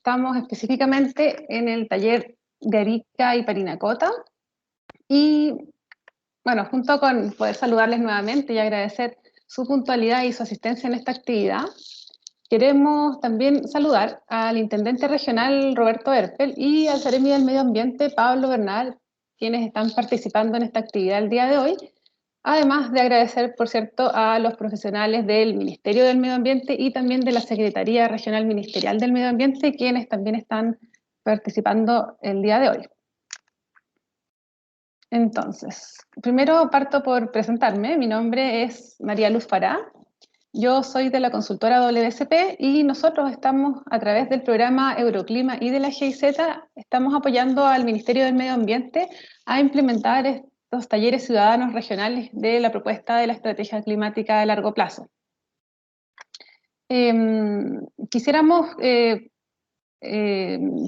estamos específicamente en el taller de Arica y Parinacota. Y bueno, junto con poder saludarles nuevamente y agradecer su puntualidad y su asistencia en esta actividad, queremos también saludar al Intendente Regional Roberto Erpel y al Seremi del Medio Ambiente Pablo Bernal, quienes están participando en esta actividad el día de hoy. Además de agradecer, por cierto, a los profesionales del Ministerio del Medio Ambiente y también de la Secretaría Regional Ministerial del Medio Ambiente, quienes también están participando el día de hoy. Entonces, primero parto por presentarme. Mi nombre es María Luz Fará. Yo soy de la consultora WSP y nosotros estamos a través del programa Euroclima y de la GIZ, estamos apoyando al Ministerio del Medio Ambiente a implementar estos talleres ciudadanos regionales de la propuesta de la estrategia climática de largo plazo. Quisiéramos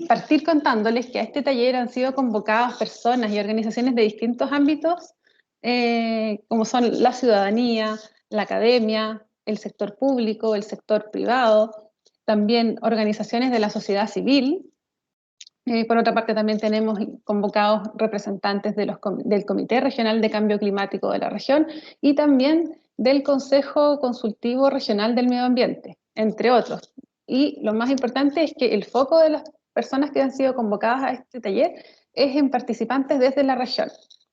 partir contándoles que a este taller han sido convocadas personas y organizaciones de distintos ámbitos, como son la ciudadanía, la academia, el sector público, el sector privado, también organizaciones de la sociedad civil. Por otra parte, también tenemos convocados representantes del Comité Regional de Cambio Climático de la región y también del Consejo Consultivo Regional del Medio Ambiente, entre otros. Y lo más importante es que el foco de las personas que han sido convocadas a este taller es en participantes desde la región,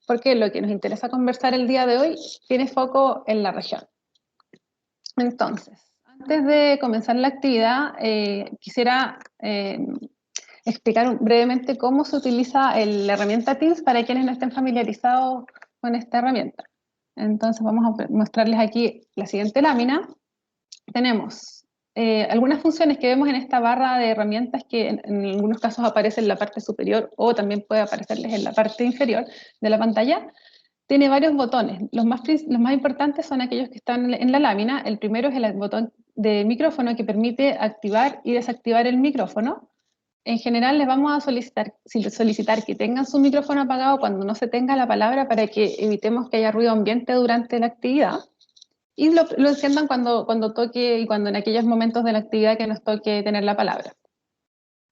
porque lo que nos interesa conversar el día de hoy tiene foco en la región. Entonces, antes de comenzar la actividad, quisiera explicar brevemente cómo se utiliza la herramienta Teams para quienes no estén familiarizados con esta herramienta. Entonces vamos a mostrarles aquí la siguiente lámina. Tenemos algunas funciones que vemos en esta barra de herramientas que en algunos casos aparecen en la parte superior o también puede aparecerles en la parte inferior de la pantalla. Tiene varios botones. Los más importantes son aquellos que están en la lámina. El primero es el botón de micrófono que permite activar y desactivar el micrófono. En general les vamos a solicitar que tengan su micrófono apagado cuando no se tenga la palabra para que evitemos que haya ruido ambiente durante la actividad. Y lo enciendan cuando toque y cuando en aquellos momentos de la actividad que nos toque tener la palabra.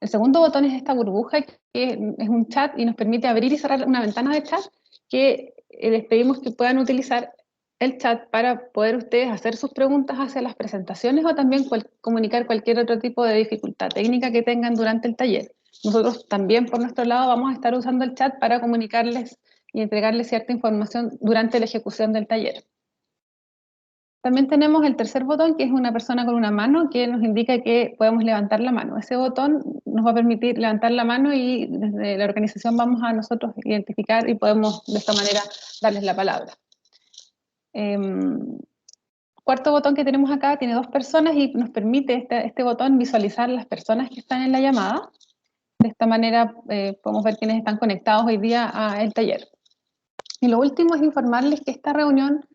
El segundo botón es esta burbuja que es un chat y nos permite abrir y cerrar una ventana de chat que les pedimos que puedan utilizar el chat para poder ustedes hacer sus preguntas hacia las presentaciones o también comunicar cualquier otro tipo de dificultad técnica que tengan durante el taller. Nosotros también por nuestro lado vamos a estar usando el chat para comunicarles y entregarles cierta información durante la ejecución del taller. También tenemos el tercer botón, que es una persona con una mano, que nos indica que podemos levantar la mano. Ese botón nos va a permitir levantar la mano y desde la organización vamos a nosotros identificar y podemos de esta manera darles la palabra. Cuarto botón que tenemos acá tiene dos personas y nos permite este botón visualizar las personas que están en la llamada. De esta manera podemos ver quiénes están conectados hoy día al taller. Y lo último es informarles que esta reunión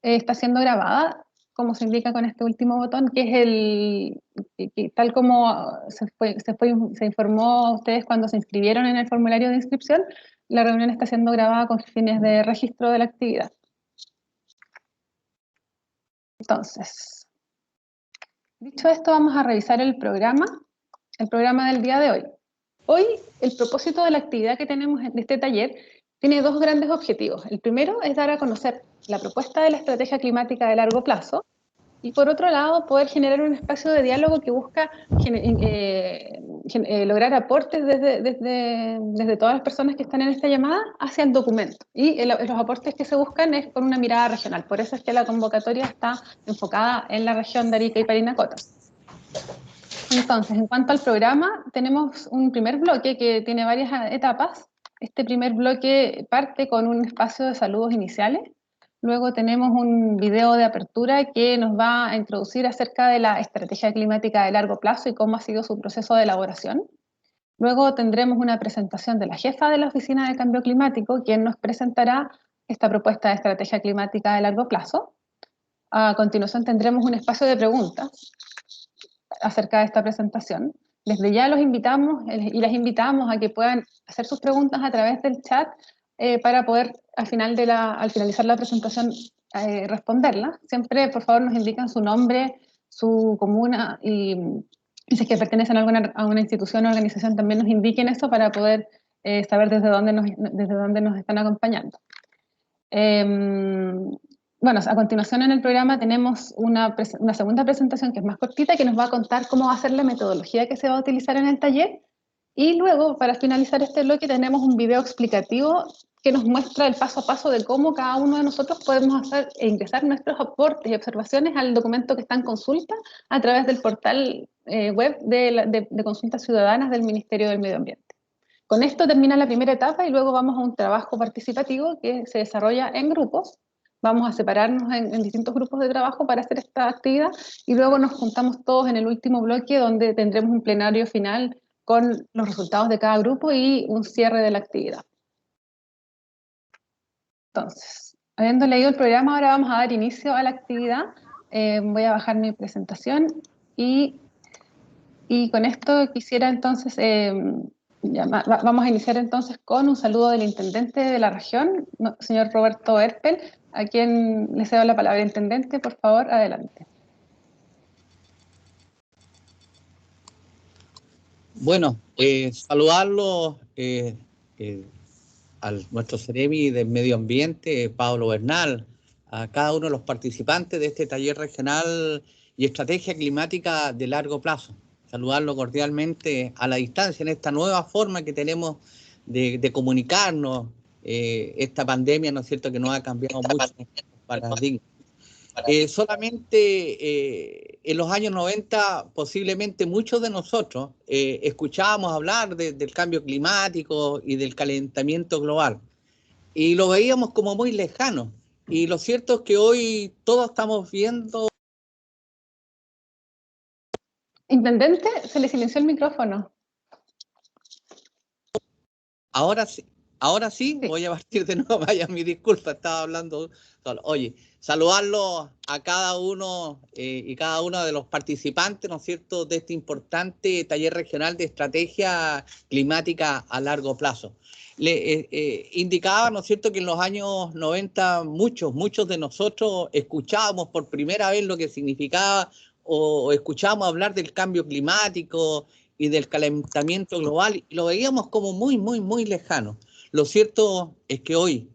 está siendo grabada, como se indica con este último botón, que es que tal como se informó a ustedes cuando se inscribieron en el formulario de inscripción, la reunión está siendo grabada con fines de registro de la actividad. Entonces, dicho esto, vamos a revisar el programa del día de hoy. Hoy, el propósito de la actividad que tenemos en este taller tiene dos grandes objetivos. El primero es dar a conocer la propuesta de la estrategia climática de largo plazo y por otro lado poder generar un espacio de diálogo que busca lograr aportes desde todas las personas que están en esta llamada hacia el documento. Y los aportes que se buscan es con una mirada regional. Por eso es que la convocatoria está enfocada en la región de Arica y Parinacota. Entonces, en cuanto al programa, tenemos un primer bloque que tiene varias etapas. Este primer bloque parte con un espacio de saludos iniciales. Luego tenemos un video de apertura que nos va a introducir acerca de la estrategia climática de largo plazo y cómo ha sido su proceso de elaboración. Luego tendremos una presentación de la jefa de la Oficina de Cambio Climático, quien nos presentará esta propuesta de estrategia climática de largo plazo. A continuación tendremos un espacio de preguntas acerca de esta presentación. Desde ya los invitamos y las invitamos a que puedan hacer sus preguntas a través del chat para poder al finalizar la presentación responderlas. Siempre, por favor, nos indican su nombre, su comuna y y si es que pertenecen a una institución o organización, también nos indiquen eso para poder saber desde dónde nos están acompañando. Bueno, a continuación en el programa tenemos una segunda presentación que es más cortita, que nos va a contar cómo va a ser la metodología que se va a utilizar en el taller. Y luego, para finalizar este bloque, tenemos un video explicativo que nos muestra el paso a paso de cómo cada uno de nosotros podemos hacer e ingresar nuestros aportes y observaciones al documento que está en consulta a través del portal web de consultas ciudadanas del Ministerio del Medio Ambiente. Con esto termina la primera etapa y luego vamos a un trabajo participativo que se desarrolla en grupos. Vamos a separarnos en distintos grupos de trabajo para hacer esta actividad y luego nos juntamos todos en el último bloque donde tendremos un plenario final con los resultados de cada grupo y un cierre de la actividad. Entonces, habiendo leído el programa, ahora vamos a dar inicio a la actividad. Voy a bajar mi presentación y con esto quisiera entonces, vamos a iniciar entonces con un saludo del intendente de la región, señor Roberto Erpel, a quien le cedo la palabra. Intendente, por favor, adelante. Bueno, saludarlo a nuestro Seremi del Medio Ambiente, Pablo Bernal, a cada uno de los participantes de este taller regional y estrategia climática de largo plazo. Saludarlo cordialmente a la distancia en esta nueva forma que tenemos de comunicarnos. Esta pandemia, ¿no es cierto?, que nos ha cambiado mucho el paradigma. Solamente en los años 90 posiblemente muchos de nosotros escuchábamos hablar del cambio climático y del calentamiento global y lo veíamos como muy lejano, y lo cierto es que hoy todos estamos viendo... Intendente, se le silenció el micrófono. Ahora sí. Ahora sí, voy a partir de nuevo, vaya, mi disculpa, estaba hablando solo. Oye, saludarlo a cada uno y cada uno de los participantes, ¿no es cierto?, de este importante taller regional de estrategia climática a largo plazo. Le indicaba, ¿no es cierto?, que en los años 90 muchos de nosotros escuchábamos por primera vez lo que significaba o escuchábamos hablar del cambio climático y del calentamiento global, y lo veíamos como muy lejano. Lo cierto es que hoy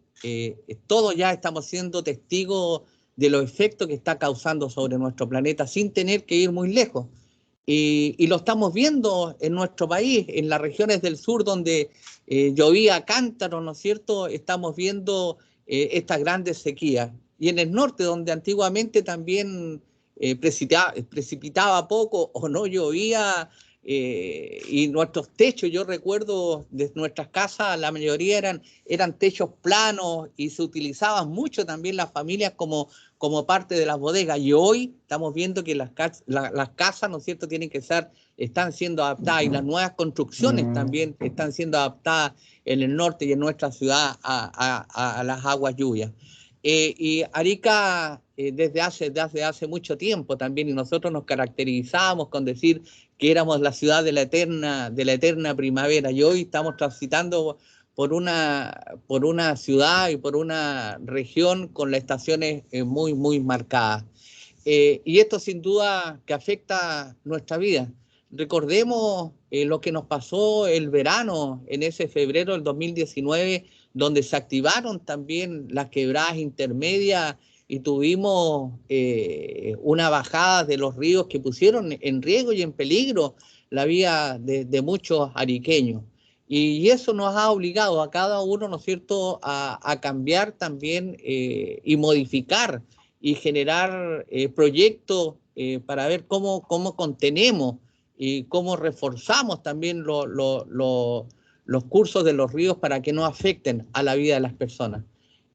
todos ya estamos siendo testigos de los efectos que está causando sobre nuestro planeta sin tener que ir muy lejos. Y lo estamos viendo en nuestro país, en las regiones del sur donde llovía a cántaro, ¿no es cierto? Estamos viendo estas grandes sequías. Y en el norte, donde antiguamente también precipitaba poco o no llovía, y nuestros techos, yo recuerdo de nuestras casas, la mayoría eran techos planos y se utilizaban mucho también las familias como parte de las bodegas, y hoy estamos viendo que las casas, ¿no es cierto?, están siendo adaptadas, y las nuevas construcciones también están siendo adaptadas en el norte y en nuestra ciudad a las aguas lluvias. Y Arica desde hace mucho tiempo también, y nosotros nos caracterizábamos con decir que éramos la ciudad de la eterna primavera, y hoy estamos transitando por una ciudad y por una región con las estaciones muy marcadas. Y esto sin duda que afecta nuestra vida. Recordemos lo que nos pasó el verano, en ese febrero del 2019, donde se activaron también las quebradas intermedias y tuvimos una bajada de los ríos que pusieron en riesgo y en peligro la vida de muchos ariqueños. Y eso nos ha obligado a cada uno, ¿no es cierto?, a cambiar también y modificar y generar proyectos para ver cómo contenemos y cómo reforzamos también los cursos de los ríos para que no afecten a la vida de las personas.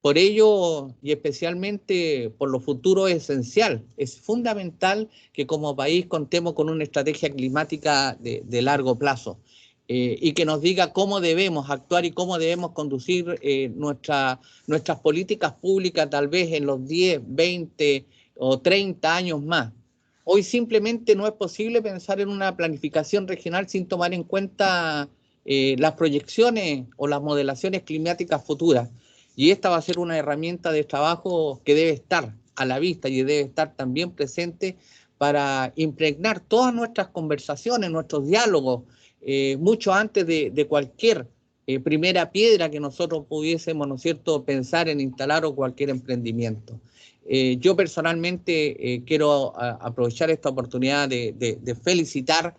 Por ello, y especialmente por lo futuro, es esencial, es fundamental que como país contemos con una estrategia climática de largo plazo y que nos diga cómo debemos actuar y cómo debemos conducir nuestras políticas públicas tal vez en los 10, 20 o 30 años más. Hoy simplemente no es posible pensar en una planificación regional sin tomar en cuenta las proyecciones o las modelaciones climáticas futuras. Y esta va a ser una herramienta de trabajo que debe estar a la vista y debe estar también presente para impregnar todas nuestras conversaciones, nuestros diálogos, mucho antes de cualquier primera piedra que nosotros pudiésemos, ¿no es cierto?, pensar en instalar o cualquier emprendimiento. Yo personalmente quiero aprovechar esta oportunidad de felicitar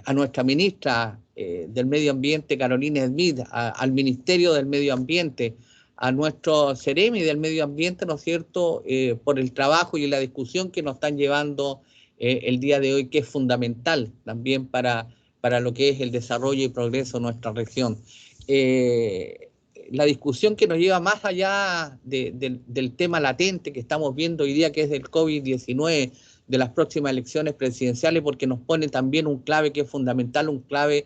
a nuestra ministra del Medio Ambiente, Carolina Smith, al Ministerio del Medio Ambiente, a nuestro Ceremi del Medio Ambiente, ¿no es cierto?, por el trabajo y la discusión que nos están llevando el día de hoy, que es fundamental también para lo que es el desarrollo y progreso de nuestra región. La discusión que nos lleva más allá del tema latente que estamos viendo hoy día, que es del COVID-19, de las próximas elecciones presidenciales, porque nos pone también un clave que es fundamental, un clave,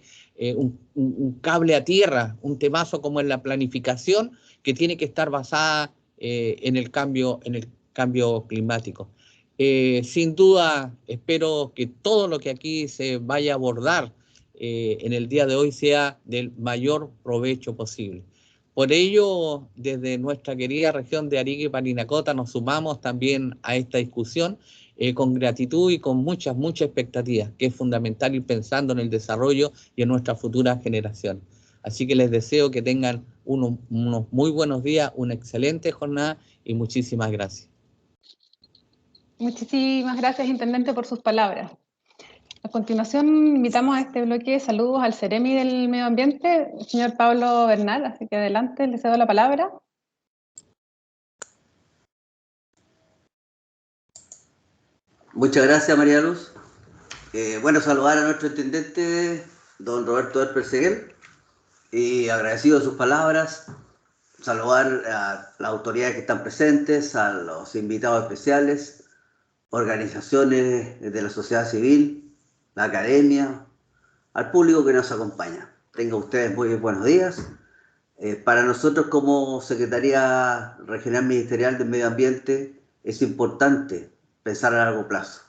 un cable a tierra, un temazo como es la planificación, que tiene que estar basada en el cambio climático. Sin duda, espero que todo lo que aquí se vaya a abordar en el día de hoy sea del mayor provecho posible. Por ello, desde nuestra querida región de Arica y Parinacota nos sumamos también a esta discusión con gratitud y con muchas expectativas, que es fundamental ir pensando en el desarrollo y en nuestras futuras generaciones. Así que les deseo que tengan unos muy buenos días, una excelente jornada y muchísimas gracias. Muchísimas gracias, Intendente, por sus palabras. A continuación, invitamos a este bloque de saludos al Ceremi del Medio Ambiente, el señor Pablo Bernal, así que adelante, le cedo la palabra. Muchas gracias, María Luz. Bueno, saludar a nuestro intendente, don Roberto del Perseguel, y agradecido de sus palabras, saludar a las autoridades que están presentes, a los invitados especiales, organizaciones de la sociedad civil, la academia, al público que nos acompaña. Tengan ustedes muy buenos días. Para nosotros como Secretaría Regional Ministerial del Medio Ambiente es importante pensar a largo plazo,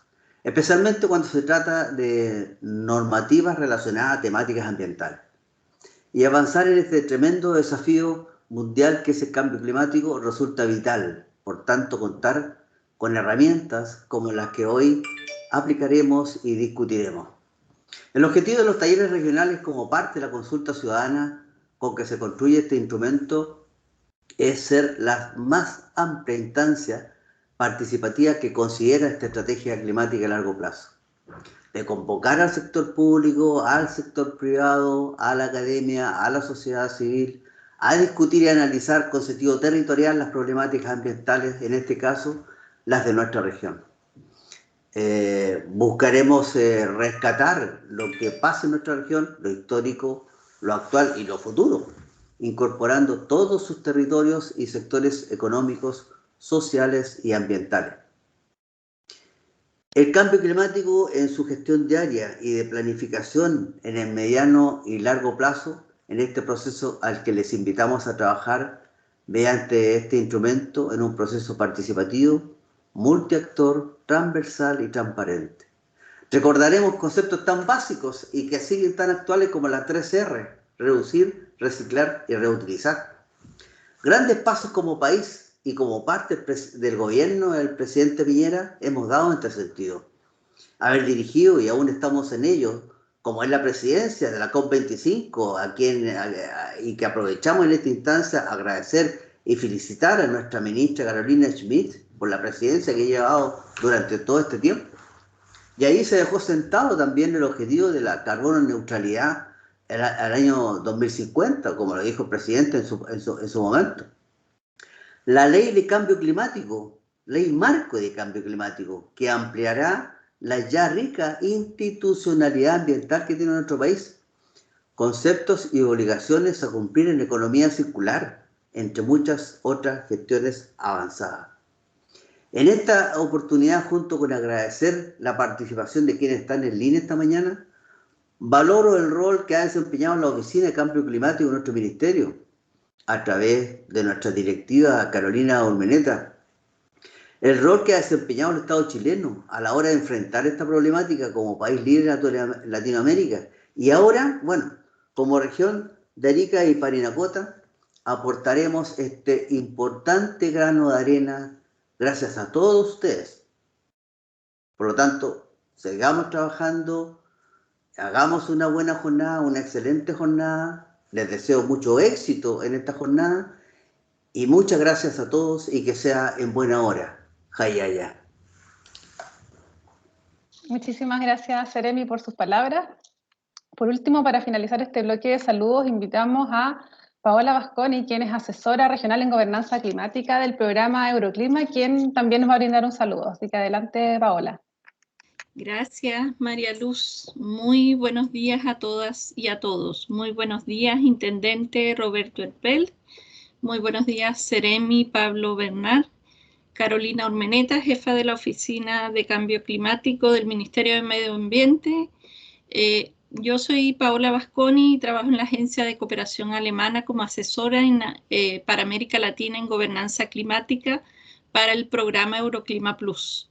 especialmente cuando se trata de normativas relacionadas a temáticas ambientales. Y avanzar en este tremendo desafío mundial que es el cambio climático resulta vital. Por tanto, contar con herramientas como las que hoy aplicaremos y discutiremos. El objetivo de los talleres regionales como parte de la consulta ciudadana con que se construye este instrumento es ser la más amplia instancia participativa que considera esta estrategia climática a largo plazo. De convocar al sector público, al sector privado, a la academia, a la sociedad civil, a discutir y analizar con sentido territorial las problemáticas ambientales, en este caso, las de nuestra región. Buscaremos rescatar lo que pasa en nuestra región, lo histórico, lo actual y lo futuro, incorporando todos sus territorios y sectores económicos, sociales y ambientales. El cambio climático en su gestión diaria y de planificación en el mediano y largo plazo, en este proceso al que les invitamos a trabajar mediante este instrumento en un proceso participativo, multiactor, transversal y transparente. Recordaremos conceptos tan básicos y que siguen tan actuales como las 3R, reducir, reciclar y reutilizar. Grandes pasos como país y como parte del gobierno del presidente Piñera hemos dado en este sentido. Haber dirigido, y aún estamos en ello, como es la presidencia de la COP25, y que aprovechamos en esta instancia agradecer y felicitar a nuestra ministra Carolina Smith por la presidencia que ha llevado durante todo este tiempo. Y ahí se dejó sentado también el objetivo de la carbono neutralidad al año 2050, como lo dijo el presidente en su momento. La ley de cambio climático, ley marco de cambio climático, que ampliará la ya rica institucionalidad ambiental que tiene nuestro país, conceptos y obligaciones a cumplir en economía circular, entre muchas otras gestiones avanzadas. En esta oportunidad, junto con agradecer la participación de quienes están en línea esta mañana, valoro el rol que ha desempeñado la Oficina de Cambio Climático de nuestro Ministerio, a través de nuestra directiva Carolina Urmeneta, el rol que ha desempeñado el Estado chileno a la hora de enfrentar esta problemática como país líder en Latinoamérica. Y ahora, bueno, como región de Arica y Parinacota, aportaremos este importante grano de arena gracias a todos ustedes. Por lo tanto, sigamos trabajando, hagamos una buena jornada, una excelente jornada. Les deseo mucho éxito en esta jornada y muchas gracias a todos y que sea en buena hora. Jayaya. Muchísimas gracias, Seremi, por sus palabras. Por último, para finalizar este bloque de saludos, invitamos a Paola Vasconi, quien es asesora regional en gobernanza climática del programa Euroclima, quien también nos va a brindar un saludo. Así que adelante, Paola. Gracias, María Luz. Muy buenos días a todas y a todos. Muy buenos días, Intendente Roberto Herpel. Muy buenos días, Seremi Pablo Bernal. Carolina Ormeneta, jefa de la Oficina de Cambio Climático del Ministerio de Medio Ambiente. Yo soy Paola Vasconi y trabajo en la Agencia de Cooperación Alemana como asesora para América Latina en gobernanza climática para el programa Euroclima Plus.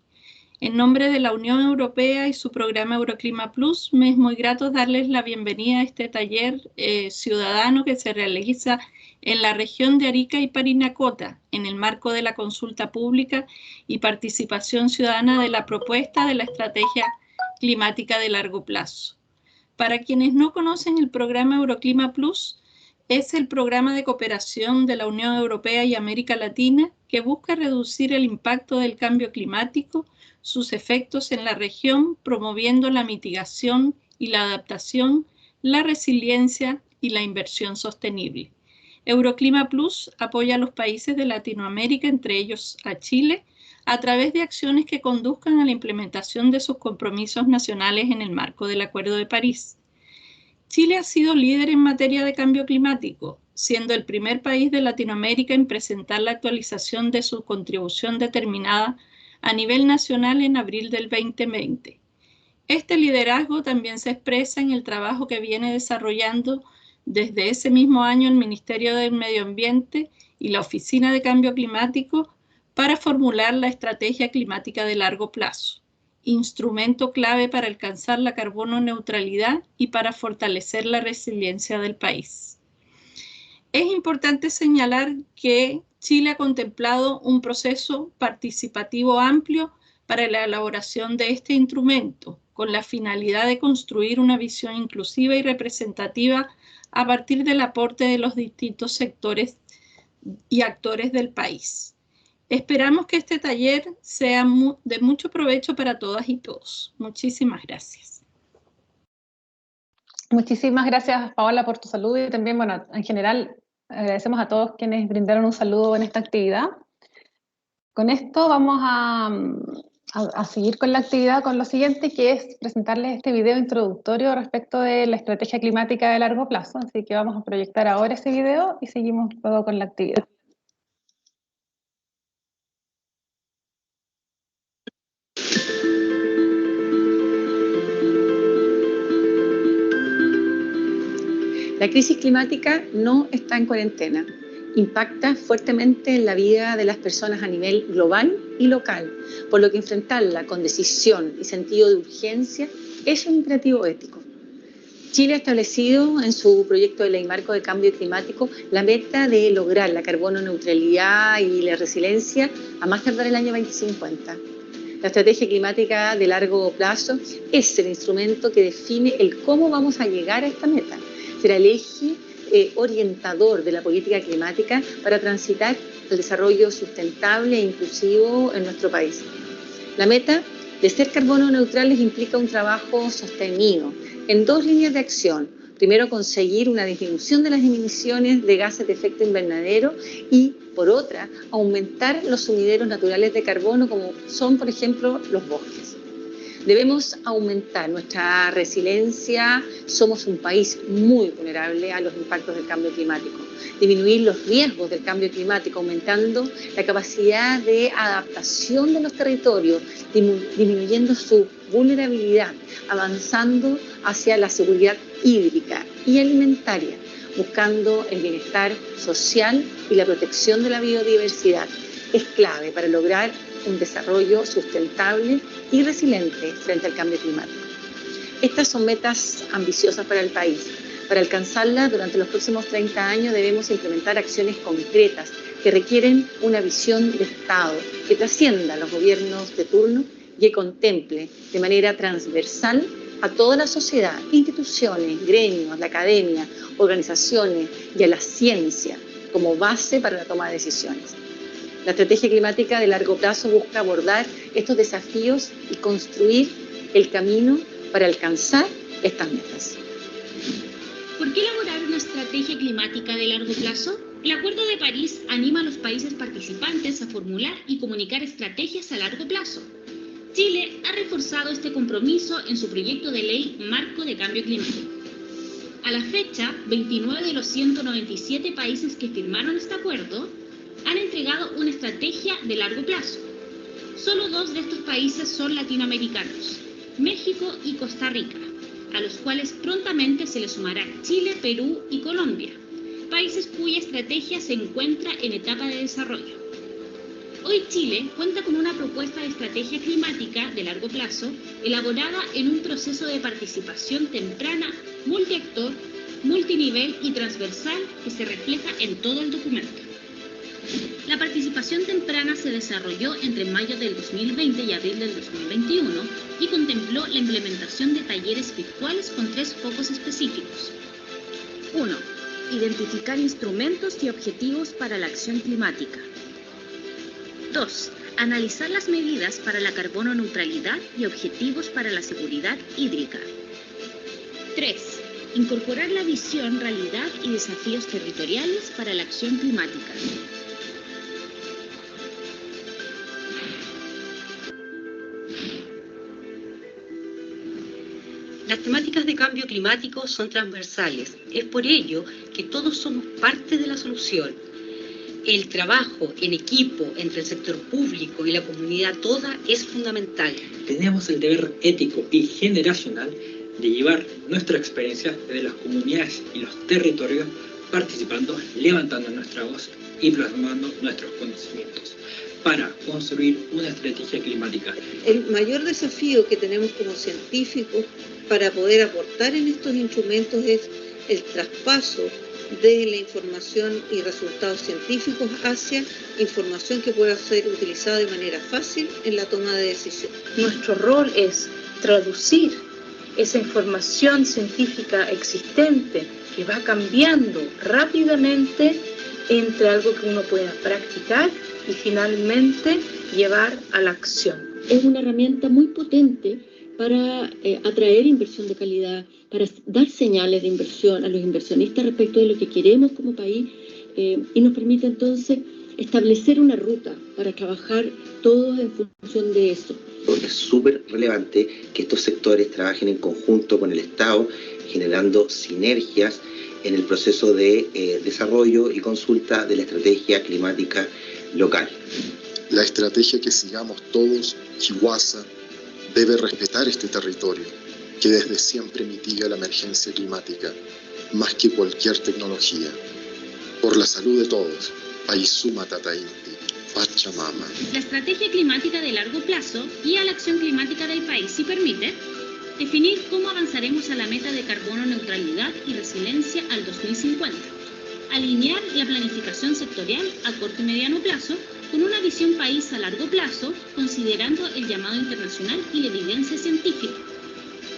En nombre de la Unión Europea y su programa Euroclima Plus, me es muy grato darles la bienvenida a este taller ciudadano que se realiza en la región de Arica y Parinacota, en el marco de la consulta pública y participación ciudadana de la propuesta de la estrategia climática de largo plazo. Para quienes no conocen el programa Euroclima Plus, es el programa de cooperación de la Unión Europea y América Latina que busca reducir el impacto del cambio climático, sus efectos en la región, promoviendo la mitigación y la adaptación, la resiliencia y la inversión sostenible. Euroclima Plus apoya a los países de Latinoamérica, entre ellos a Chile, a través de acciones que conduzcan a la implementación de sus compromisos nacionales en el marco del Acuerdo de París. Chile ha sido líder en materia de cambio climático, siendo el primer país de Latinoamérica en presentar la actualización de su contribución determinada a nivel nacional en abril del 2020. Este liderazgo también se expresa en el trabajo que viene desarrollando desde ese mismo año el Ministerio del Medio Ambiente y la Oficina de Cambio Climático para formular la estrategia climática de largo plazo, instrumento clave para alcanzar la carbono neutralidad y para fortalecer la resiliencia del país. Es importante señalar que Chile ha contemplado un proceso participativo amplio para la elaboración de este instrumento, con la finalidad de construir una visión inclusiva y representativa a partir del aporte de los distintos sectores y actores del país. Esperamos que este taller sea de mucho provecho para todas y todos. Muchísimas gracias. Muchísimas gracias, Paola, por tu saludo y también, bueno, en general, agradecemos a todos quienes brindaron un saludo en esta actividad. Con esto vamos a seguir con la actividad con lo siguiente, que es presentarles este video introductorio respecto de la estrategia climática de largo plazo. Así que vamos a proyectar ahora ese video y seguimos luego con la actividad. La crisis climática no está en cuarentena. Impacta fuertemente en la vida de las personas a nivel global y local, por lo que enfrentarla con decisión y sentido de urgencia es un imperativo ético. Chile ha establecido en su proyecto de ley marco de cambio climático la meta de lograr la carbono neutralidad y la resiliencia a más tardar el año 2050. La estrategia climática de largo plazo es el instrumento que define el cómo vamos a llegar a esta meta. Será el eje orientador de la política climática para transitar el desarrollo sustentable e inclusivo en nuestro país. La meta de ser carbono neutrales implica un trabajo sostenido en dos líneas de acción. Primero, conseguir una disminución de las emisiones de gases de efecto invernadero y, por otra, aumentar los sumideros naturales de carbono como son, por ejemplo, los bosques. Debemos aumentar nuestra resiliencia. Somos un país muy vulnerable a los impactos del cambio climático. Disminuir los riesgos del cambio climático, aumentando la capacidad de adaptación de los territorios, disminuyendo su vulnerabilidad, avanzando hacia la seguridad hídrica y alimentaria, buscando el bienestar social y la protección de la biodiversidad. Es clave para lograr un desarrollo sustentable y resiliente frente al cambio climático. Estas son metas ambiciosas para el país. Para alcanzarlas, durante los próximos 30 años debemos implementar acciones concretas que requieren una visión de Estado que trascienda los gobiernos de turno y que contemple de manera transversal a toda la sociedad, instituciones, gremios, la academia, organizaciones y a la ciencia como base para la toma de decisiones. La estrategia climática de largo plazo busca abordar estos desafíos y construir el camino para alcanzar estas metas. ¿Por qué elaborar una estrategia climática de largo plazo? El Acuerdo de París anima a los países participantes a formular y comunicar estrategias a largo plazo. Chile ha reforzado este compromiso en su proyecto de ley Marco de Cambio Climático. A la fecha, 29 de los 197 países que firmaron este acuerdo han entregado una estrategia de largo plazo. Solo 2 de estos países son latinoamericanos, México y Costa Rica, a los cuales prontamente se les sumará Chile, Perú y Colombia, países cuya estrategia se encuentra en etapa de desarrollo. Hoy Chile cuenta con una propuesta de estrategia climática de largo plazo elaborada en un proceso de participación temprana, multiactor, multinivel y transversal que se refleja en todo el documento. La participación temprana se desarrolló entre mayo del 2020 y abril del 2021 y contempló la implementación de talleres virtuales con 3 focos específicos. 1. Identificar instrumentos y objetivos para la acción climática. 2. Analizar las medidas para la carbono neutralidad y objetivos para la seguridad hídrica. 3. Incorporar la visión, realidad y desafíos territoriales para la acción climática. Las temáticas de cambio climático son transversales. Es por ello que todos somos parte de la solución. El trabajo en equipo entre el sector público y la comunidad toda es fundamental. Tenemos el deber ético y generacional de llevar nuestra experiencia desde las comunidades y los territorios, participando, levantando nuestra voz y plasmando nuestros conocimientos para construir una estrategia climática. El mayor desafío que tenemos como científicos para poder aportar en estos instrumentos es el traspaso de la información y resultados científicos hacia información que pueda ser utilizada de manera fácil en la toma de decisiones. Nuestro rol es traducir esa información científica existente que va cambiando rápidamente entre algo que uno pueda practicar y finalmente llevar a la acción. Es una herramienta muy potente para atraer inversión de calidad, para dar señales de inversión a los inversionistas respecto de lo que queremos como país y nos permite entonces establecer una ruta para trabajar todos en función de eso. Es súper relevante que estos sectores trabajen en conjunto con el Estado, generando sinergias en el proceso de desarrollo y consulta de la estrategia climática local. La estrategia que sigamos todos, Chihuahua, debe respetar este territorio, que desde siempre mitiga la emergencia climática, más que cualquier tecnología. Por la salud de todos, Paisuma Tatainti, Pachamama. La estrategia climática de largo plazo guía la acción climática del país y permite definir cómo avanzaremos a la meta de carbono neutralidad y resiliencia al 2050, alinear la planificación sectorial a corto y mediano plazo con una visión país a largo plazo, considerando el llamado internacional y la evidencia científica.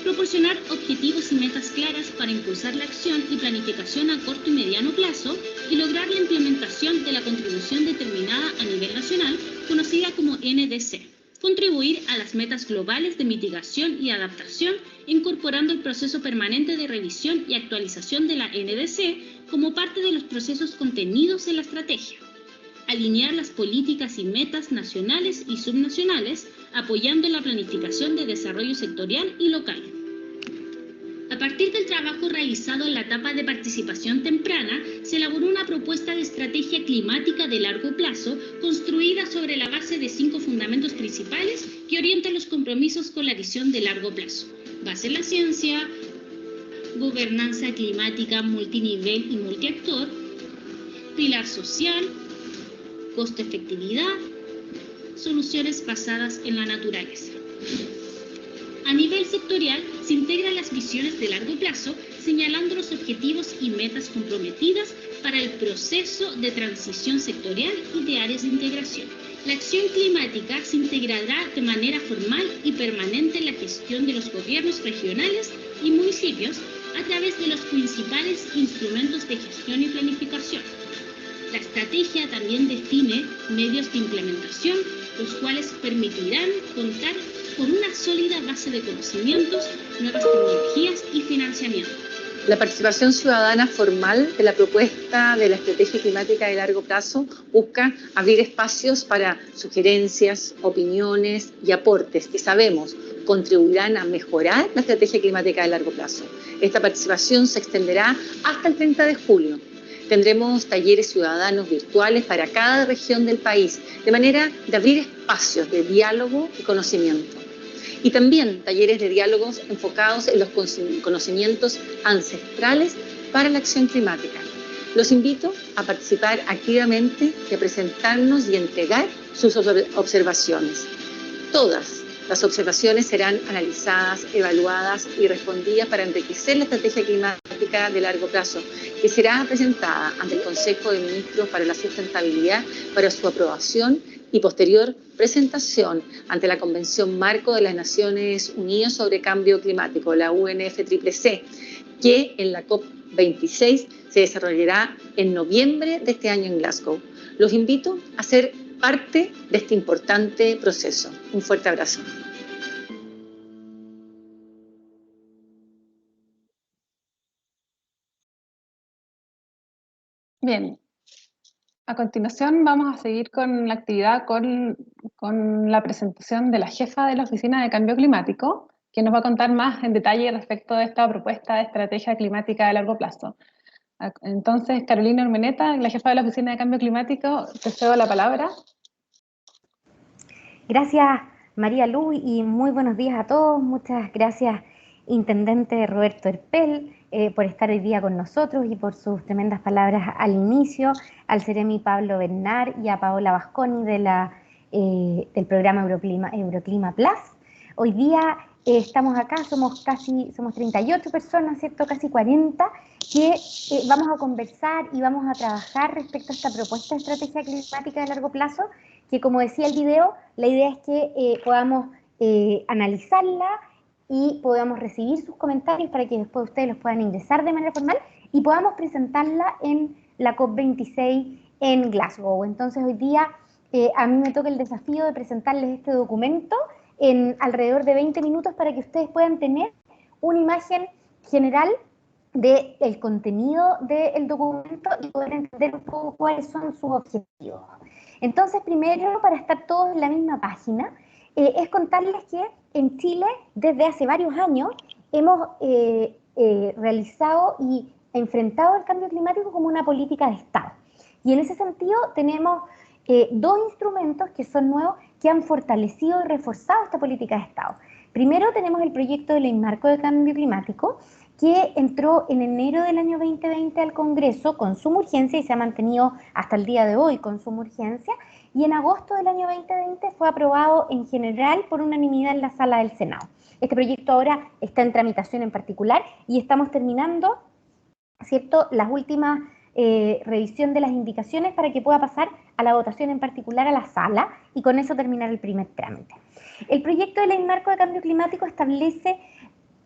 Proporcionar objetivos y metas claras para impulsar la acción y planificación a corto y mediano plazo y lograr la implementación de la contribución determinada a nivel nacional, conocida como NDC. Contribuir a las metas globales de mitigación y adaptación, incorporando el proceso permanente de revisión y actualización de la NDC como parte de los procesos contenidos en la estrategia. Alinear las políticas y metas nacionales y subnacionales, apoyando la planificación de desarrollo sectorial y local. A partir del trabajo realizado en la etapa de participación temprana, se elaboró una propuesta de estrategia climática de largo plazo, construida sobre la base de 5 fundamentos principales que orientan los compromisos con la visión de largo plazo. Base en la ciencia, gobernanza climática multinivel y multiactor, pilar social, costo-efectividad, soluciones basadas en la naturaleza. A nivel sectorial, se integran las visiones de largo plazo, señalando los objetivos y metas comprometidas para el proceso de transición sectorial y de áreas de integración. La acción climática se integrará de manera formal y permanente en la gestión de los gobiernos regionales y municipios a través de los principales instrumentos de gestión y planificación. La estrategia también define medios de implementación, los cuales permitirán contar con una sólida base de conocimientos, nuevas tecnologías y financiamiento. La participación ciudadana formal de la propuesta de la estrategia climática de largo plazo busca abrir espacios para sugerencias, opiniones y aportes que sabemos contribuirán a mejorar la estrategia climática de largo plazo. Esta participación se extenderá hasta el 30 de julio. Tendremos talleres ciudadanos virtuales para cada región del país, de manera de abrir espacios de diálogo y conocimiento. Y también talleres de diálogos enfocados en los conocimientos ancestrales para la acción climática. Los invito a participar activamente y a presentarnos y entregar sus observaciones. Todas las observaciones serán analizadas, evaluadas y respondidas para enriquecer la estrategia climática de largo plazo, que será presentada ante el Consejo de Ministros para la Sustentabilidad para su aprobación y posterior presentación ante la Convención Marco de las Naciones Unidas sobre Cambio Climático, la UNFCCC, que en la COP26 se desarrollará en noviembre de este año en Glasgow. Los invito a ser parte de este importante proceso. Un fuerte abrazo. Bien, a continuación vamos a seguir con la actividad con la presentación de la jefa de la Oficina de Cambio Climático, que nos va a contar más en detalle respecto de esta propuesta de estrategia climática de largo plazo. Entonces, Carolina Urmeneta, la jefa de la Oficina de Cambio Climático, te cedo la palabra. Gracias, María Lu, y muy buenos días a todos. Muchas gracias, Intendente Roberto Erpel, por estar hoy día con nosotros y por sus tremendas palabras al inicio, al Ceremi Pablo Bernard y a Paola Vasconi del programa Euroclima Plus. Hoy día estamos acá, somos 38 personas, ¿cierto? Casi 40, que vamos a conversar y vamos a trabajar respecto a esta propuesta de estrategia climática de largo plazo, que, como decía el video, la idea es que podamos analizarla y podamos recibir sus comentarios para que después ustedes los puedan ingresar de manera formal y podamos presentarla en la COP26 en Glasgow. Entonces hoy día a mí me toca el desafío de presentarles este documento en alrededor de 20 minutos para que ustedes puedan tener una imagen general del contenido del documento y poder entender un poco cuáles son sus objetivos. Entonces, primero, para estar todos en la misma página, es contarles que en Chile, desde hace varios años, hemos realizado y enfrentado el cambio climático como una política de Estado. Y en ese sentido tenemos dos instrumentos que son nuevos, que han fortalecido y reforzado esta política de Estado. Primero tenemos el proyecto de ley marco de cambio climático, que entró en enero del año 2020 al Congreso con suma urgencia y se ha mantenido hasta el día de hoy con suma urgencia, y en agosto del año 2020 fue aprobado en general por unanimidad en la sala del Senado. Este proyecto ahora está en tramitación en particular y estamos terminando, ¿cierto?, las últimas revisión de las indicaciones para que pueda pasar a la votación en particular a la sala y con eso terminar el primer trámite. El proyecto de ley marco de cambio climático establece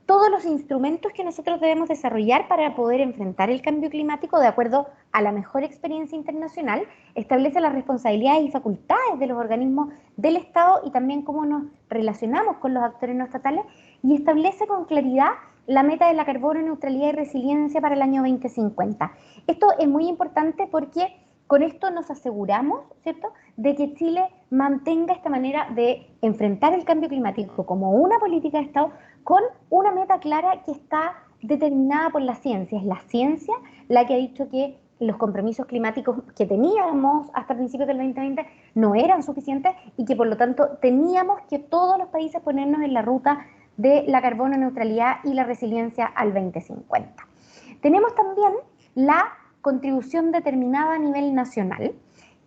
todos los instrumentos que nosotros debemos desarrollar para poder enfrentar el cambio climático de acuerdo a la mejor experiencia internacional, establece las responsabilidades y facultades de los organismos del Estado y también cómo nos relacionamos con los actores no estatales, y establece con claridad la meta de la carbono neutralidad y resiliencia para el año 2050. Esto es muy importante porque con esto nos aseguramos, ¿cierto?, de que Chile mantenga esta manera de enfrentar el cambio climático como una política de Estado con una meta clara que está determinada por la ciencia. Es la ciencia la que ha dicho que los compromisos climáticos que teníamos hasta principios del 2020 no eran suficientes y que por lo tanto teníamos que todos los países ponernos en la ruta de la carbono neutralidad y la resiliencia al 2050. Tenemos también la contribución determinada a nivel nacional,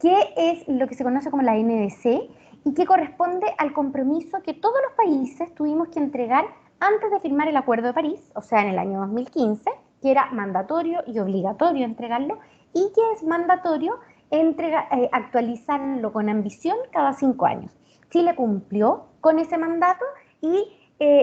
que es lo que se conoce como la NDC y que corresponde al compromiso que todos los países tuvimos que entregar antes de firmar el Acuerdo de París, o sea, en el año 2015, que era mandatorio y obligatorio entregarlo, y que es mandatorio actualizarlo con ambición cada 5 años. Chile cumplió con ese mandato y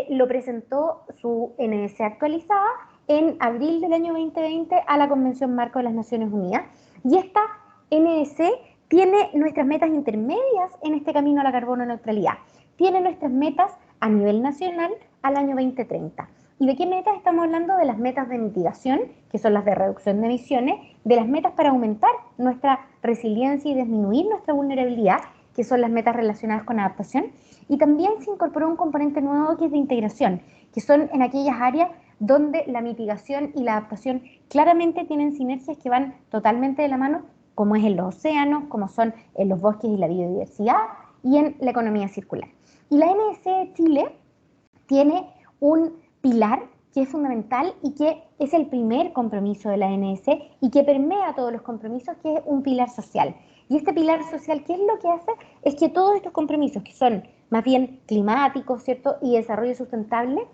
lo presentó su NDC actualizada en abril del año 2020 a la Convención Marco de las Naciones Unidas. Y esta NDC tiene nuestras metas intermedias en este camino a la carbono neutralidad. Tiene nuestras metas a nivel nacional al año 2030. ¿Y de qué metas estamos hablando? De las metas de mitigación, que son las de reducción de emisiones, de las metas para aumentar nuestra resiliencia y disminuir nuestra vulnerabilidad, que son las metas relacionadas con adaptación, y también se incorporó un componente nuevo que es de integración, que son en aquellas áreas donde la mitigación y la adaptación claramente tienen sinergias que van totalmente de la mano, como es en los océanos, como son en los bosques y la biodiversidad, y en la economía circular. Y la NDC de Chile tiene un pilar que es fundamental y que es el primer compromiso de la NDC y que permea todos los compromisos, que es un pilar social. Y este pilar social, ¿qué es lo que hace? Es que todos estos compromisos, que son más bien climáticos, ¿cierto?, y desarrollo sustentable,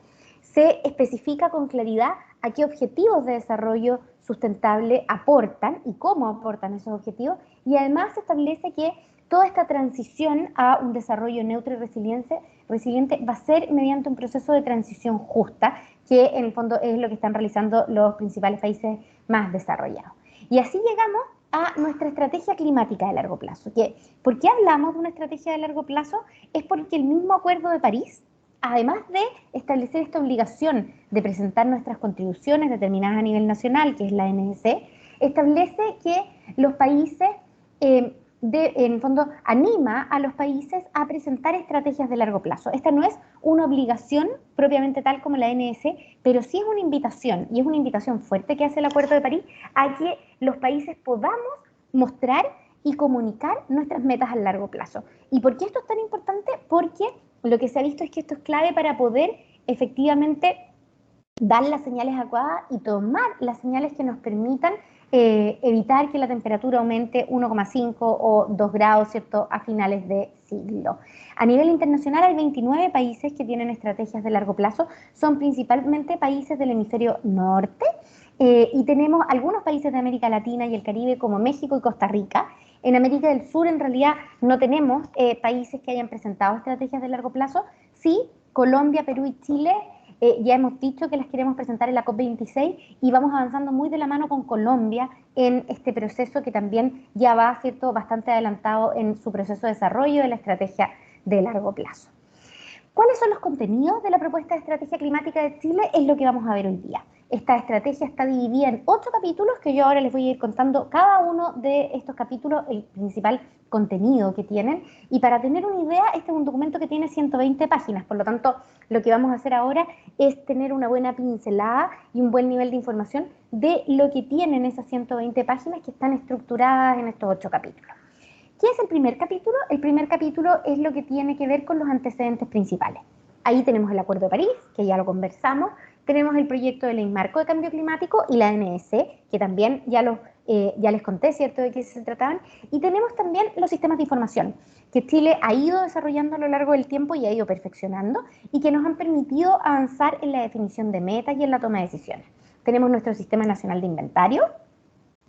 se especifica con claridad a qué objetivos de desarrollo sustentable aportan y cómo aportan esos objetivos, y además se establece que toda esta transición a un desarrollo neutro y resiliente va a ser mediante un proceso de transición justa, que en el fondo es lo que están realizando los principales países más desarrollados. Y así llegamos a nuestra estrategia climática de largo plazo. ¿Por qué hablamos de una estrategia de largo plazo? Es porque el mismo Acuerdo de París, además de establecer esta obligación de presentar nuestras contribuciones determinadas a nivel nacional, que es la NDC, establece que los países, en el fondo, anima a los países a presentar estrategias de largo plazo. Esta no es una obligación propiamente tal como la NDC, pero sí es una invitación, y es una invitación fuerte que hace el Acuerdo de París a que los países podamos mostrar y comunicar nuestras metas a largo plazo. ¿Y por qué esto es tan importante? Porque lo que se ha visto es que esto es clave para poder efectivamente dar las señales adecuadas y tomar las señales que nos permitan evitar que la temperatura aumente 1,5 o 2 grados, ¿cierto?, a finales de siglo. A nivel internacional hay 29 países que tienen estrategias de largo plazo, son principalmente países del hemisferio norte, y tenemos algunos países de América Latina y el Caribe como México y Costa Rica. En América del Sur en realidad no tenemos países que hayan presentado estrategias de largo plazo. Sí, Colombia, Perú y Chile ya hemos dicho que las queremos presentar en la COP26 y vamos avanzando muy de la mano con Colombia en este proceso que también ya va, ¿cierto?, bastante adelantado en su proceso de desarrollo de la estrategia de largo plazo. ¿Cuáles son los contenidos de la propuesta de estrategia climática de Chile? Es lo que vamos a ver hoy día. Esta estrategia está dividida en 8 capítulos que yo ahora les voy a ir contando cada uno de estos capítulos, el principal contenido que tienen. Y para tener una idea, este es un documento que tiene 120 páginas, por lo tanto, lo que vamos a hacer ahora es tener una buena pincelada y un buen nivel de información de lo que tienen esas 120 páginas que están estructuradas en estos 8 capítulos. ¿Qué es el primer capítulo? El primer capítulo es lo que tiene que ver con los antecedentes principales. Ahí tenemos el Acuerdo de París, que ya lo conversamos, tenemos el proyecto de ley marco de cambio climático y la NDC, que también ya les conté, ¿cierto?, de qué se trataban, y tenemos también los sistemas de información, que Chile ha ido desarrollando a lo largo del tiempo y ha ido perfeccionando, y que nos han permitido avanzar en la definición de metas y en la toma de decisiones. Tenemos nuestro Sistema Nacional de Inventario,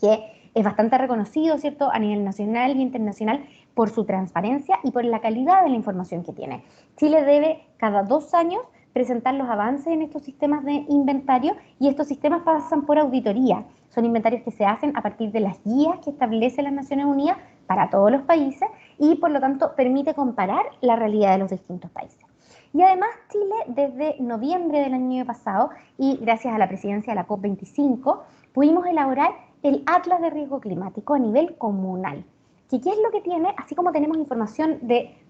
que es bastante reconocido, ¿cierto?, a nivel nacional y internacional por su transparencia y por la calidad de la información que tiene. Chile debe cada 2 años presentar los avances en estos sistemas de inventario, y estos sistemas pasan por auditoría. Son inventarios que se hacen a partir de las guías que establece las Naciones Unidas para todos los países y por lo tanto permite comparar la realidad de los distintos países. Y además Chile desde noviembre del año pasado, y gracias a la presidencia de la COP25, pudimos elaborar el Atlas de Riesgo Climático a nivel comunal. ¿Qué es lo que tiene? Así como tenemos información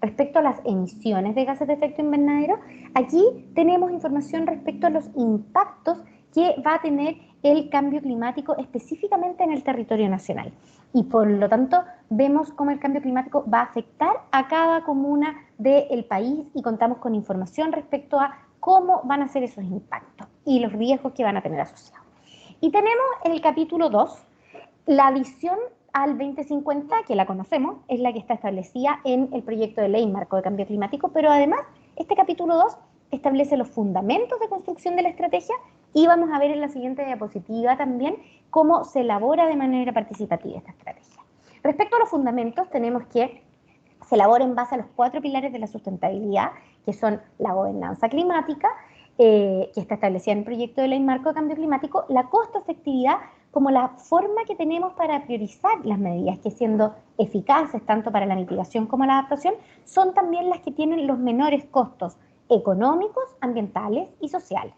respecto a las emisiones de gases de efecto invernadero, aquí tenemos información respecto a los impactos que va a tener el cambio climático específicamente en el territorio nacional. Y por lo tanto vemos cómo el cambio climático va a afectar a cada comuna del país y contamos con información respecto a cómo van a ser esos impactos y los riesgos que van a tener asociados. Y tenemos en el capítulo 2 la adición al 2050, que la conocemos, es la que está establecida en el proyecto de ley marco de cambio climático, pero además este capítulo 2 establece los fundamentos de construcción de la estrategia y vamos a ver en la siguiente diapositiva también cómo se elabora de manera participativa esta estrategia. Respecto a los fundamentos, tenemos que se elabora en base a los 4 pilares de la sustentabilidad, que son la gobernanza climática, que está establecida en el proyecto de ley marco de cambio climático, la costo-efectividad como la forma que tenemos para priorizar las medidas que, siendo eficaces tanto para la mitigación como la adaptación, son también las que tienen los menores costos económicos, ambientales y sociales.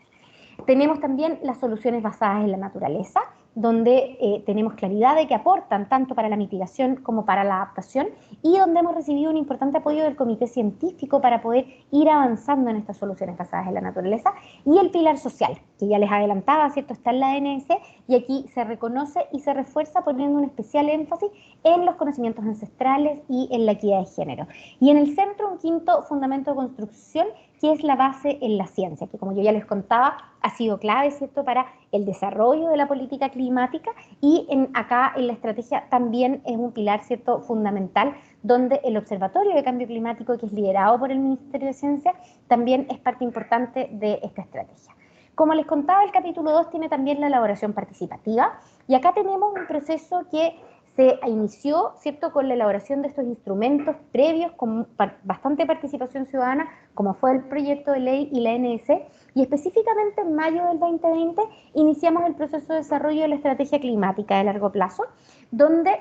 Tenemos también las soluciones basadas en la naturaleza, donde tenemos claridad de que aportan tanto para la mitigación como para la adaptación, y donde hemos recibido un importante apoyo del comité científico para poder ir avanzando en estas soluciones basadas en la naturaleza. Y el pilar social, que ya les adelantaba, ¿cierto?, está en la ANS, y aquí se reconoce y se refuerza poniendo un especial énfasis en los conocimientos ancestrales y en la equidad de género. Y en el centro, un quinto fundamento de construcción, que es la base en la ciencia, que, como yo ya les contaba, ha sido clave, ¿cierto?, para el desarrollo de la política climática, y acá en la estrategia también es un pilar, ¿cierto?, fundamental, donde el Observatorio de Cambio Climático, que es liderado por el Ministerio de Ciencia, también es parte importante de esta estrategia. Como les contaba, el capítulo 2 tiene también la elaboración participativa, y acá tenemos un proceso que se inició, ¿cierto?, con la elaboración de estos instrumentos previos con bastante participación ciudadana, como fue el proyecto de ley y la ANS, y específicamente en mayo del 2020 iniciamos el proceso de desarrollo de la estrategia climática de largo plazo, donde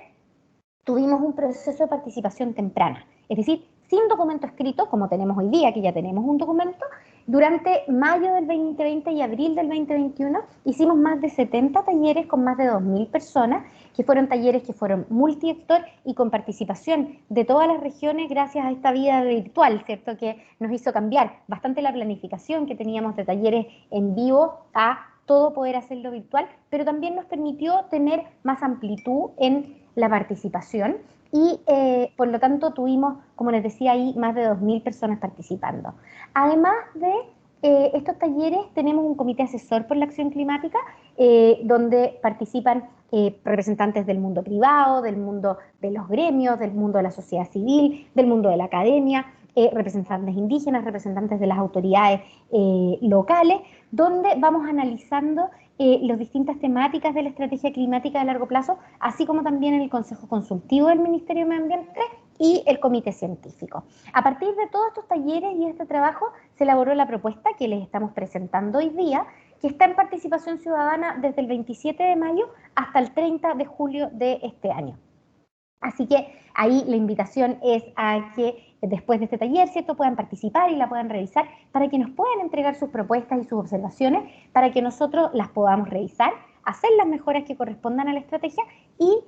tuvimos un proceso de participación temprana, es decir, sin documento escrito, como tenemos hoy día, que ya tenemos un documento. Durante mayo del 2020 y abril del 2021 hicimos más de 70 talleres con más de 2.000 personas, que fueron talleres que fueron multiactor y con participación de todas las regiones, gracias a esta vida virtual, ¿cierto?, que nos hizo cambiar bastante la planificación que teníamos de talleres en vivo a todo poder hacerlo virtual, pero también nos permitió tener más amplitud en la participación, y por lo tanto tuvimos, como les decía ahí, más de 2.000 personas participando. Además de estos talleres, tenemos un comité asesor por la acción climática, donde participan representantes del mundo privado, del mundo de los gremios, del mundo de la sociedad civil, del mundo de la academia, representantes indígenas, representantes de las autoridades locales, donde vamos analizando las distintas temáticas de la estrategia climática de largo plazo, así como también en el Consejo Consultivo del Ministerio de Medio Ambiente y el Comité Científico. A partir de todos estos talleres y este trabajo se elaboró la propuesta que les estamos presentando hoy día, que está en participación ciudadana desde el 27 de mayo hasta el 30 de julio de este año. Así que ahí la invitación es a que después de este taller, ¿cierto?, puedan participar y la puedan revisar, para que nos puedan entregar sus propuestas y sus observaciones, para que nosotros las podamos revisar, hacer las mejoras que correspondan a la estrategia y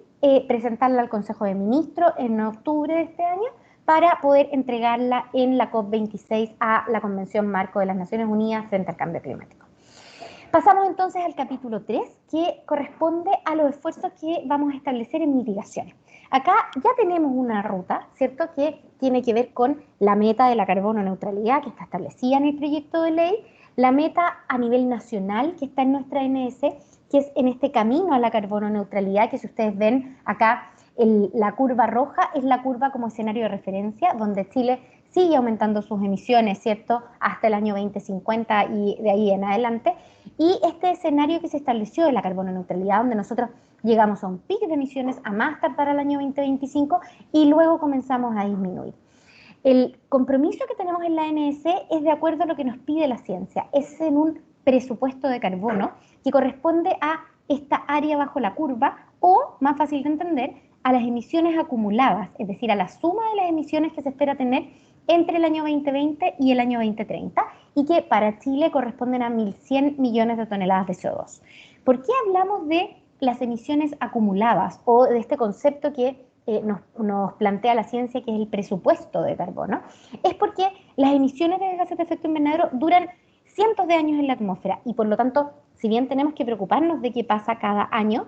presentarla al Consejo de Ministros en octubre de este año, para poder entregarla en la COP26 a la Convención Marco de las Naciones Unidas frente al cambio climático. Pasamos entonces al capítulo 3, que corresponde a los esfuerzos que vamos a establecer en mitigaciones. Acá ya tenemos una ruta, ¿cierto?, que tiene que ver con la meta de la carbono neutralidad que está establecida en el proyecto de ley, la meta a nivel nacional que está en nuestra ANS, que es en este camino a la carbono neutralidad, que si ustedes ven acá, la curva roja es la curva como escenario de referencia, donde Chile sigue aumentando sus emisiones, ¿cierto?, hasta el año 2050 y de ahí en adelante. Y este escenario que se estableció de la carbono neutralidad, donde nosotros llegamos a un pico de emisiones a más tardar al año 2025 y luego comenzamos a disminuir. El compromiso que tenemos en la ANS es de acuerdo a lo que nos pide la ciencia, es en un presupuesto de carbono que corresponde a esta área bajo la curva, o, más fácil de entender, a las emisiones acumuladas, es decir, a la suma de las emisiones que se espera tener entre el año 2020 y el año 2030, y que para Chile corresponden a 1.100 millones de toneladas de CO2. ¿Por qué hablamos de las emisiones acumuladas o de este concepto que nos plantea la ciencia, que es el presupuesto de carbono? Es porque las emisiones de gases de efecto invernadero duran cientos de años en la atmósfera, y por lo tanto, si bien tenemos que preocuparnos de qué pasa cada año,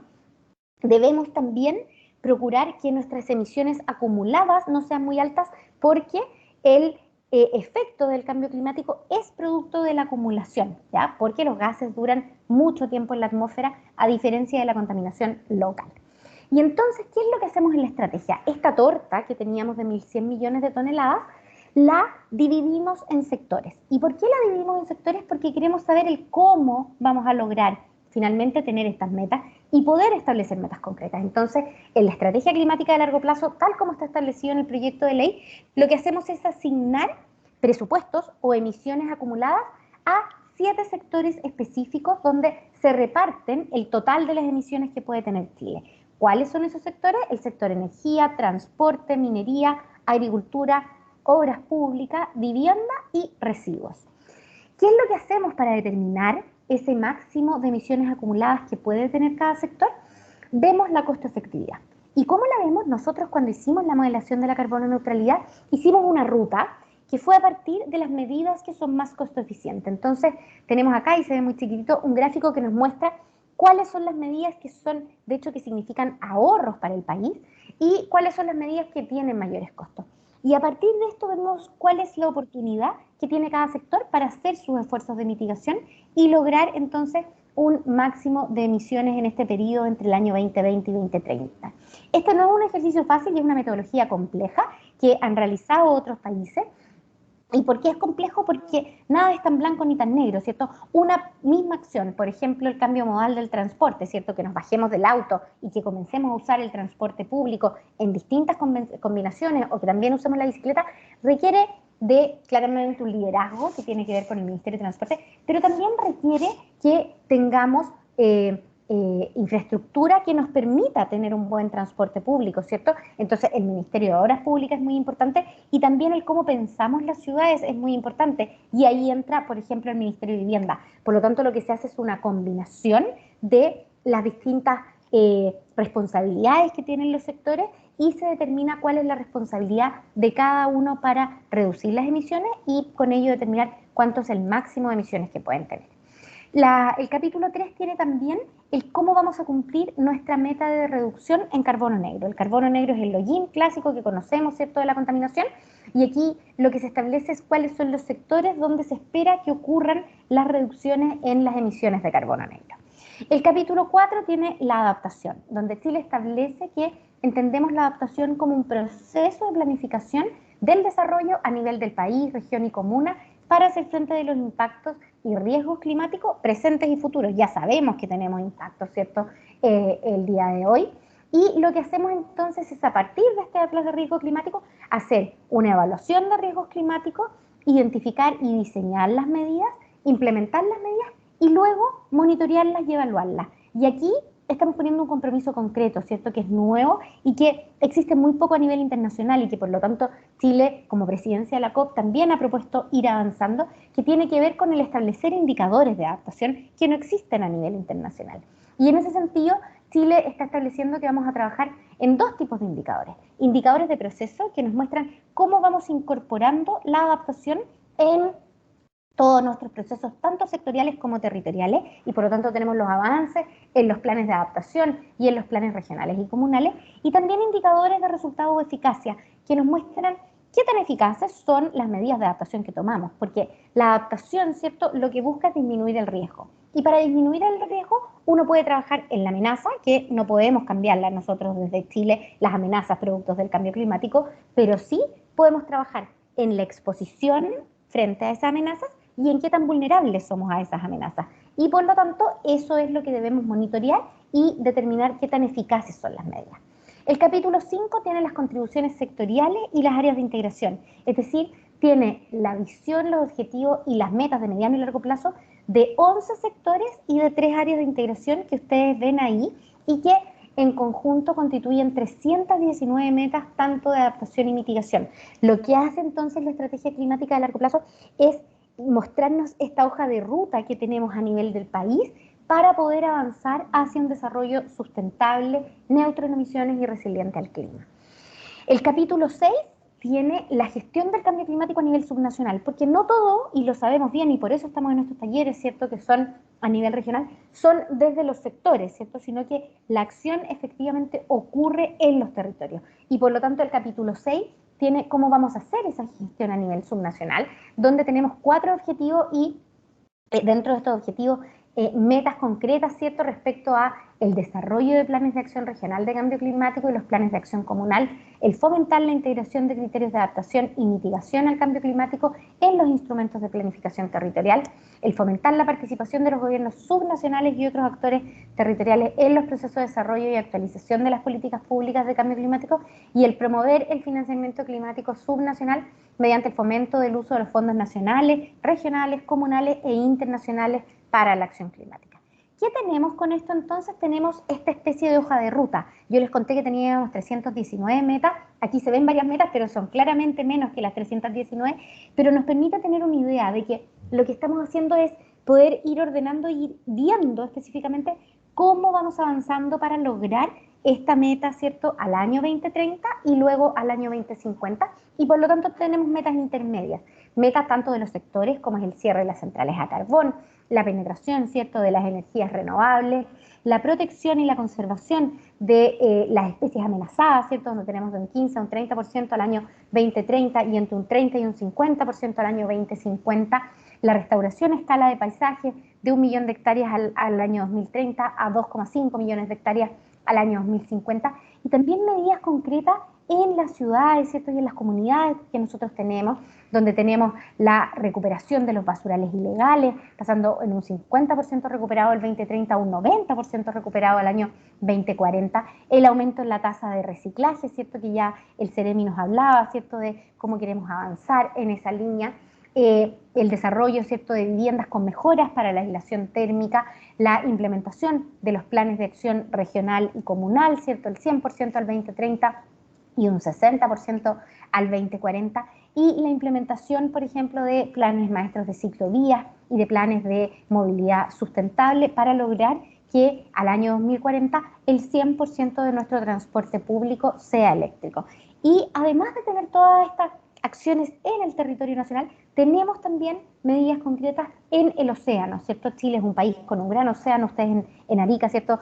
debemos también procurar que nuestras emisiones acumuladas no sean muy altas, porque el efecto del cambio climático es producto de la acumulación, ¿ya? Porque los gases duran mucho tiempo en la atmósfera, a diferencia de la contaminación local. Y entonces, ¿qué es lo que hacemos en la estrategia? Esta torta que teníamos de 1.100 millones de toneladas, la dividimos en sectores. ¿Y por qué la dividimos en sectores? Porque queremos saber el cómo vamos a lograr finalmente tener estas metas y poder establecer metas concretas. Entonces, en la estrategia climática de largo plazo, tal como está establecido en el proyecto de ley, lo que hacemos es asignar presupuestos o emisiones acumuladas a 7 sectores específicos donde se reparten el total de las emisiones que puede tener Chile. ¿Cuáles son esos sectores? El sector energía, transporte, minería, agricultura, obras públicas, vivienda y residuos. ¿Qué es lo que hacemos para determinar ese máximo de emisiones acumuladas que puede tener cada sector? Vemos la costo-efectividad. ¿Y cómo la vemos? Nosotros cuando hicimos la modelación de la carbono neutralidad, hicimos una ruta que fue a partir de las medidas que son más costo eficientes. Entonces, tenemos acá, y se ve muy chiquitito, un gráfico que nos muestra cuáles son las medidas que son, de hecho, que significan ahorros para el país y cuáles son las medidas que tienen mayores costos. Y a partir de esto vemos cuál es la oportunidad que tiene cada sector para hacer sus esfuerzos de mitigación y lograr entonces un máximo de emisiones en este periodo entre el año 2020 y 2030. Este no es un ejercicio fácil y es una metodología compleja que han realizado otros países. ¿Y por qué es complejo? Porque nada es tan blanco ni tan negro, ¿cierto? Una misma acción, por ejemplo, el cambio modal del transporte, ¿cierto? Que nos bajemos del auto y que comencemos a usar el transporte público en distintas combinaciones o que también usemos la bicicleta, requiere de claramente un liderazgo que tiene que ver con el Ministerio de Transporte, pero también requiere que tengamos infraestructura que nos permita tener un buen transporte público, ¿cierto? Entonces el Ministerio de Obras Públicas es muy importante y también el cómo pensamos las ciudades es muy importante y ahí entra, por ejemplo, el Ministerio de Vivienda. Por lo tanto, lo que se hace es una combinación de las distintas responsabilidades que tienen los sectores y se determina cuál es la responsabilidad de cada uno para reducir las emisiones y con ello determinar cuánto es el máximo de emisiones que pueden tener. El capítulo 3 tiene también el cómo vamos a cumplir nuestra meta de reducción en carbono negro. El carbono negro es el login clásico que conocemos, ¿cierto?, de la contaminación, y aquí lo que se establece es cuáles son los sectores donde se espera que ocurran las reducciones en las emisiones de carbono negro. El capítulo 4 tiene la adaptación, donde Chile establece que entendemos la adaptación como un proceso de planificación del desarrollo a nivel del país, región y comuna para hacer frente de los impactos y riesgos climáticos presentes y futuros. Ya sabemos que tenemos impactos, ¿cierto?, el día de hoy. Y lo que hacemos entonces es, a partir de este atlas de riesgo climático, hacer una evaluación de riesgos climáticos, identificar y diseñar las medidas, implementar las medidas y luego monitorearlas y evaluarlas. Y aquí estamos poniendo un compromiso concreto, ¿cierto?, que es nuevo y que existe muy poco a nivel internacional y que por lo tanto Chile, como presidencia de la COP, también ha propuesto ir avanzando, que tiene que ver con el establecer indicadores de adaptación que no existen a nivel internacional. Y en ese sentido, Chile está estableciendo que vamos a trabajar en 2 tipos de indicadores. Indicadores de proceso que nos muestran cómo vamos incorporando la adaptación en todos nuestros procesos, tanto sectoriales como territoriales, y por lo tanto tenemos los avances en los planes de adaptación y en los planes regionales y comunales, y también indicadores de resultado o eficacia que nos muestran qué tan eficaces son las medidas de adaptación que tomamos, porque la adaptación, ¿cierto?, lo que busca es disminuir el riesgo. Y para disminuir el riesgo, uno puede trabajar en la amenaza, que no podemos cambiarla nosotros desde Chile, las amenazas productos del cambio climático, pero sí podemos trabajar en la exposición frente a esas amenazas y en qué tan vulnerables somos a esas amenazas. Y por lo tanto, eso es lo que debemos monitorear y determinar qué tan eficaces son las medidas. El capítulo 5 tiene las contribuciones sectoriales y las áreas de integración, es decir, tiene la visión, los objetivos y las metas de mediano y largo plazo de 11 sectores y de 3 áreas de integración que ustedes ven ahí y que en conjunto constituyen 319 metas tanto de adaptación y mitigación. Lo que hace entonces la estrategia climática de largo plazo es mostrarnos esta hoja de ruta que tenemos a nivel del país para poder avanzar hacia un desarrollo sustentable, neutro en emisiones y resiliente al clima. El capítulo 6 tiene la gestión del cambio climático a nivel subnacional, porque no todo, y lo sabemos bien, y por eso estamos en estos talleres, ¿cierto?, que son a nivel regional, son desde los sectores, ¿cierto?, sino que la acción efectivamente ocurre en los territorios. Y por lo tanto el capítulo 6 tiene cómo vamos a hacer esa gestión a nivel subnacional, donde tenemos 4 objetivos y dentro de estos objetivos metas concretas, ¿cierto?, respecto a el desarrollo de planes de acción regional de cambio climático y los planes de acción comunal el fomentar la integración de criterios de adaptación y mitigación al cambio climático en los instrumentos de planificación territorial, el fomentar la participación de los gobiernos subnacionales y otros actores territoriales en los procesos de desarrollo y actualización de las políticas públicas de cambio climático y el promover el financiamiento climático subnacional mediante el fomento del uso de los fondos nacionales, regionales, comunales e internacionales para la acción climática. ¿Qué tenemos con esto entonces? Tenemos esta especie de hoja de ruta. Yo les conté que teníamos 319 metas, aquí se ven varias metas, pero son claramente menos que las 319, pero nos permite tener una idea de que lo que estamos haciendo es poder ir ordenando y ir viendo específicamente cómo vamos avanzando para lograr esta meta, ¿cierto?, al año 2030 y luego al año 2050, y por lo tanto tenemos metas intermedias, metas tanto de los sectores como es el cierre de las centrales a carbón, la penetración, ¿cierto?, de las energías renovables, la protección y la conservación de las especies amenazadas, ¿cierto?, donde tenemos de un 15 a un 30% al año 2030 y entre un 30 y un 50% al año 2050, la restauración a escala de paisaje de 1 millón de hectáreas al año 2030 a 2,5 millones de hectáreas al año 2050, y también medidas concretas en las ciudades, ¿cierto?, y en las comunidades que nosotros tenemos, donde tenemos la recuperación de los basurales ilegales, pasando en un 50% recuperado el 2030 a un 90% recuperado al año 2040, el aumento en la tasa de reciclaje, ¿cierto?, que ya el Ceremi nos hablaba, ¿cierto?, de cómo queremos avanzar en esa línea, el desarrollo, ¿cierto?, de viviendas con mejoras para la aislación térmica, la implementación de los planes de acción regional y comunal, ¿cierto?, el 100% al 2030 y un 60% al 2040, y la implementación, por ejemplo, de planes maestros de ciclovías y de planes de movilidad sustentable para lograr que al año 2040 el 100% de nuestro transporte público sea eléctrico. Y además de tener todas estas acciones en el territorio nacional, tenemos también medidas concretas en el océano, ¿cierto? Chile es un país con un gran océano, ustedes en Arica, ¿cierto?,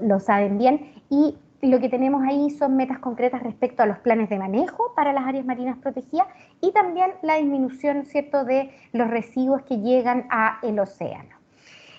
lo saben bien, y lo que tenemos ahí son metas concretas respecto a los planes de manejo para las áreas marinas protegidas y también la disminución, ¿cierto?, de los residuos que llegan al océano.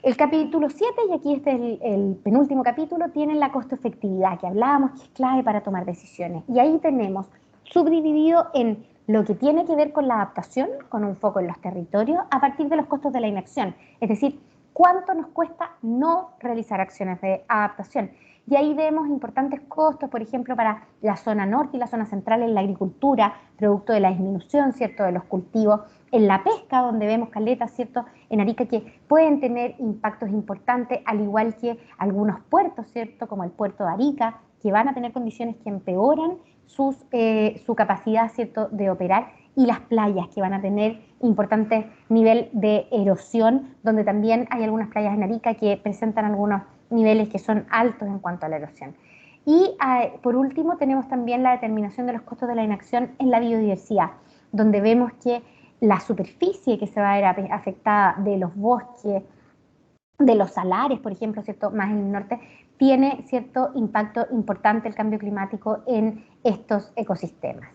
El capítulo 7, y aquí este es el penúltimo capítulo, tiene la costo-efectividad, que hablábamos que es clave para tomar decisiones. Y ahí tenemos subdividido en lo que tiene que ver con la adaptación, con un foco en los territorios, a partir de los costos de la inacción. Es decir, cuánto nos cuesta no realizar acciones de adaptación. Y ahí vemos importantes costos, por ejemplo, para la zona norte y la zona central en la agricultura, producto de la disminución, ¿cierto?, de los cultivos, en la pesca, donde vemos caletas, ¿cierto?, en Arica, que pueden tener impactos importantes, al igual que algunos puertos, ¿cierto?, como el puerto de Arica, que van a tener condiciones que empeoran su capacidad, ¿cierto?, de operar, y las playas, que van a tener importante nivel de erosión, donde también hay algunas playas en Arica que presentan algunos niveles que son altos en cuanto a la erosión. Y por último tenemos también la determinación de los costos de la inacción en la biodiversidad, donde vemos que la superficie que se va a ver afectada de los bosques, de los salares, por ejemplo, ¿cierto?, más en el norte, tiene cierto impacto importante el cambio climático en estos ecosistemas.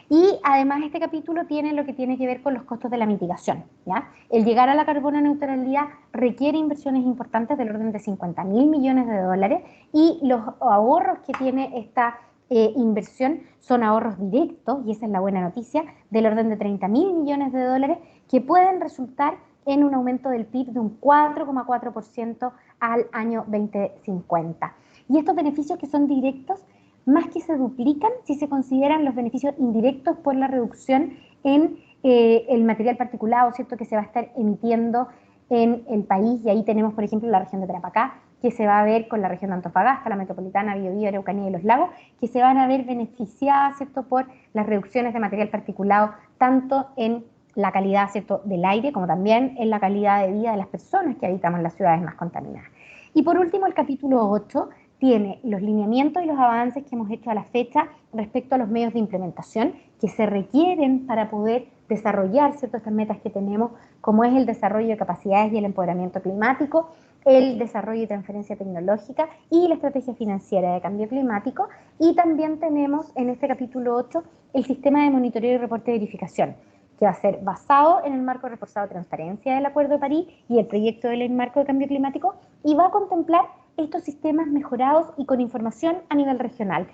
Y además este capítulo tiene lo que tiene que ver con los costos de la mitigación, ¿ya? El llegar a la carbono neutralidad requiere inversiones importantes del orden de 50.000 millones de dólares, y los ahorros que tiene esta inversión son ahorros directos, y esa es la buena noticia, del orden de 30.000 millones de dólares, que pueden resultar en un aumento del PIB de un 4,4% al año 2050. Y estos beneficios, que son directos, más que se duplican si se consideran los beneficios indirectos por la reducción en el material particulado, ¿cierto?, que se va a estar emitiendo en el país. Y ahí tenemos, por ejemplo, la región de Tarapacá, que se va a ver con la región de Antofagasta, la metropolitana, Biobío, Araucanía y los lagos, que se van a ver beneficiadas, ¿cierto?, por las reducciones de material particulado, tanto en la calidad, ¿cierto?, del aire, como también en la calidad de vida de las personas que habitamos en las ciudades más contaminadas. Y por último, el capítulo 8 tiene los lineamientos y los avances que hemos hecho a la fecha respecto a los medios de implementación que se requieren para poder desarrollar, ¿cierto?, estas metas que tenemos, como es el desarrollo de capacidades y el empoderamiento climático, el desarrollo y transferencia tecnológica y la estrategia financiera de cambio climático. Y también tenemos en este capítulo 8 el sistema de monitoreo y reporte de verificación, que va a ser basado en el marco reforzado de transparencia del Acuerdo de París y el proyecto de ley marco de cambio climático, y va a contemplar estos sistemas mejorados y con información a nivel regional,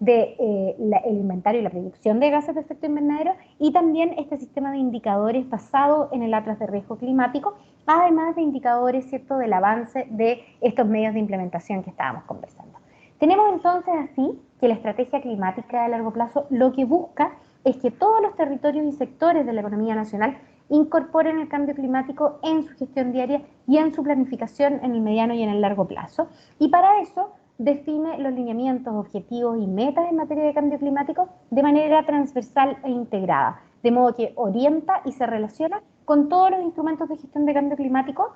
el inventario y la predicción de gases de efecto invernadero, y también este sistema de indicadores basado en el Atlas de Riesgo Climático, además de indicadores, ¿cierto?, del avance de estos medios de implementación que estábamos conversando. Tenemos entonces así que la estrategia climática de largo plazo lo que busca es que todos los territorios y sectores de la economía nacional incorporen el cambio climático en su gestión diaria y en su planificación en el mediano y en el largo plazo. Y para eso define los lineamientos, objetivos y metas en materia de cambio climático de manera transversal e integrada, de modo que orienta y se relaciona con todos los instrumentos de gestión de cambio climático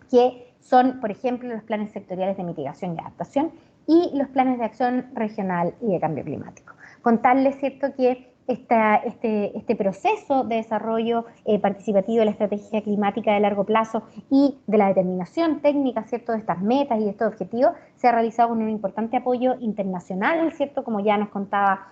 que son, por ejemplo, los planes sectoriales de mitigación y adaptación y los planes de acción regional y de cambio climático. Contarles, ¿cierto?, que este proceso de desarrollo participativo de la estrategia climática de largo plazo y de la determinación técnica, ¿cierto?, de estas metas y de estos objetivos se ha realizado con un importante apoyo internacional, ¿cierto?, como ya nos contaba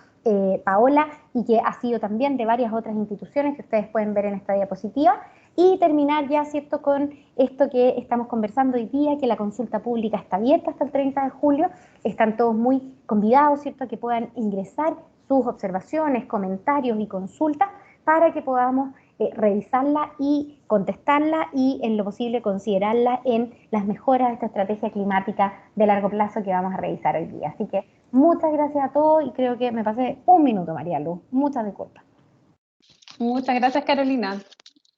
Paola, y que ha sido también de varias otras instituciones que ustedes pueden ver en esta diapositiva. Y terminar ya, ¿cierto?, con esto que estamos conversando hoy día, que la consulta pública está abierta hasta el 30 de julio. Están todos muy convidados, ¿cierto?, a que puedan ingresar sus observaciones, comentarios y consultas para que podamos revisarla y contestarla y, en lo posible, considerarla en las mejoras de esta estrategia climática de largo plazo que vamos a revisar hoy día. Así que muchas gracias a todos, y creo que me pasé un minuto, María Luz. Muchas disculpas. Muchas gracias, Carolina,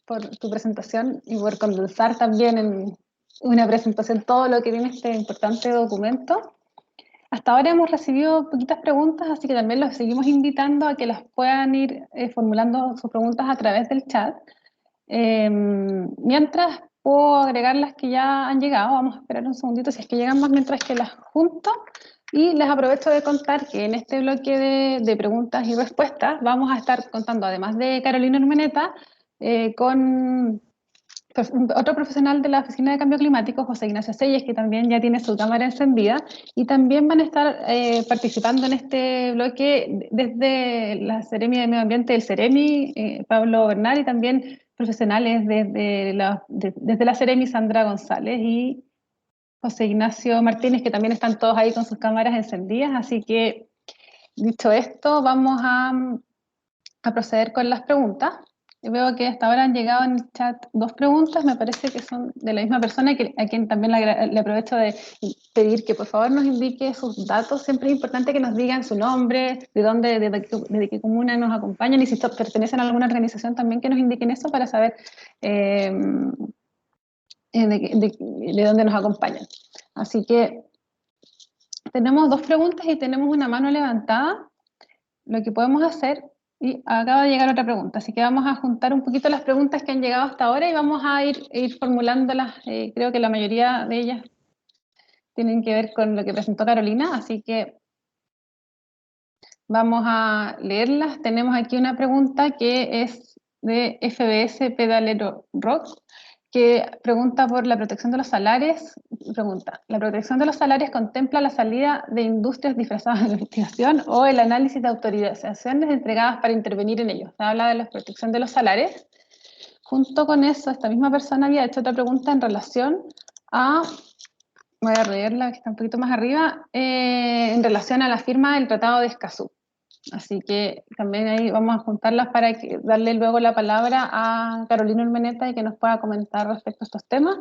por tu presentación y por condensar también en una presentación todo lo que tiene este importante documento. Hasta ahora hemos recibido poquitas preguntas, así que también los seguimos invitando a que las puedan ir formulando sus preguntas a través del chat. Mientras puedo agregar las que ya han llegado. Vamos a esperar un segundito si es que llegan más mientras que las junto. Y les aprovecho de contar que en este bloque de preguntas y respuestas vamos a estar contando, además de Carolina Urmeneta, con otro profesional de la Oficina de Cambio Climático, José Ignacio Selles, que también ya tiene su cámara encendida, y también van a estar participando en este bloque desde la Seremi de Medio Ambiente del Seremi, Pablo Bernal, y también profesionales desde la Seremi, Sandra González y José Ignacio Martínez, que también están todos ahí con sus cámaras encendidas. Así que, dicho esto, vamos a proceder con las preguntas. Yo veo que hasta ahora han llegado en el chat 2 preguntas, me parece que son de la misma persona, a quien también le aprovecho de pedir que por favor nos indique sus datos. Siempre es importante que nos digan su nombre, de qué comuna nos acompañan, y si pertenecen a alguna organización también que nos indiquen eso para saber de dónde nos acompañan. Así que tenemos 2 preguntas y tenemos una mano levantada. Lo que podemos hacer, y acaba de llegar otra pregunta, así que vamos a juntar un poquito las preguntas que han llegado hasta ahora y vamos a ir formulándolas. Creo que la mayoría de ellas tienen que ver con lo que presentó Carolina, así que vamos a leerlas. Tenemos aquí una pregunta que es de FBS Pedalero Rock, que pregunta por la protección de los salares. Pregunta: ¿la protección de los salares contempla la salida de industrias disfrazadas de investigación o el análisis de autorizaciones entregadas para intervenir en ellos? Se habla de la protección de los salares. Junto con eso, esta misma persona había hecho otra pregunta en relación a, voy a leerla que está un poquito más arriba, en relación a la firma del Tratado de Escazú. Así que también ahí vamos a juntarlas para darle luego la palabra a Carolina Urmeneta y que nos pueda comentar respecto a estos temas.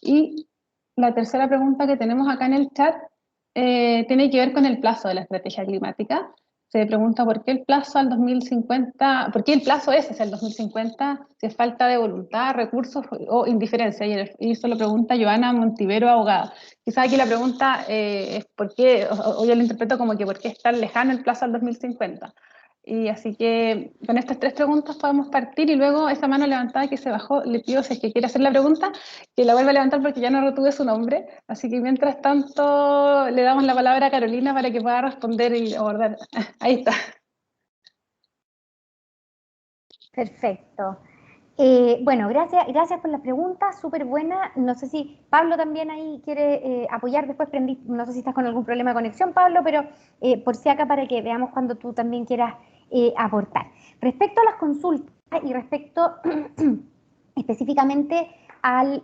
Y la tercera pregunta que tenemos acá en el chat tiene que ver con el plazo de la estrategia climática. Se pregunta por qué el plazo al 2050, por qué el plazo es hacia el 2050, si es falta de voluntad, recursos o indiferencia. Y eso lo pregunta Joana Montivero, abogada. Quizás aquí la pregunta es por qué, o yo lo interpreto como que por qué es tan lejano el plazo al 2050. Y así que con estas 3 preguntas podemos partir, y luego esa mano levantada que se bajó, le pido, si es que quiere hacer la pregunta, que la vuelva a levantar porque ya no retuve su nombre. Así que mientras tanto le damos la palabra a Carolina para que pueda responder y abordar. Ahí está. Perfecto. Bueno, gracias por la pregunta, súper buena. No sé si Pablo también ahí quiere apoyar, después no sé si estás con algún problema de conexión, Pablo, pero por si acá para que veamos cuando tú también quieras aportar. Respecto a las consultas y respecto específicamente al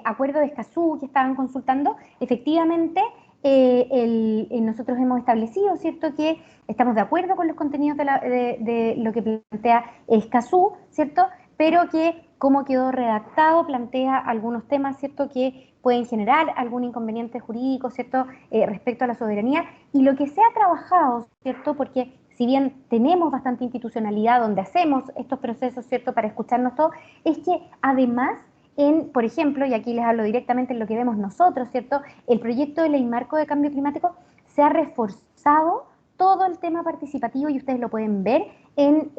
acuerdo de Escazú que estaban consultando, efectivamente nosotros hemos establecido, ¿cierto?, que estamos de acuerdo con los contenidos de lo que plantea Escazú, ¿cierto?, pero que como quedó redactado plantea algunos temas, ¿cierto?, que pueden generar algún inconveniente jurídico, ¿cierto?, respecto a la soberanía. Y lo que se ha trabajado, ¿cierto?, porque si bien tenemos bastante institucionalidad donde hacemos estos procesos, ¿cierto?, para escucharnos todos, es que además, por ejemplo, y aquí les hablo directamente en lo que vemos nosotros, ¿cierto?, el proyecto de ley marco de cambio climático se ha reforzado todo el tema participativo, y ustedes lo pueden ver en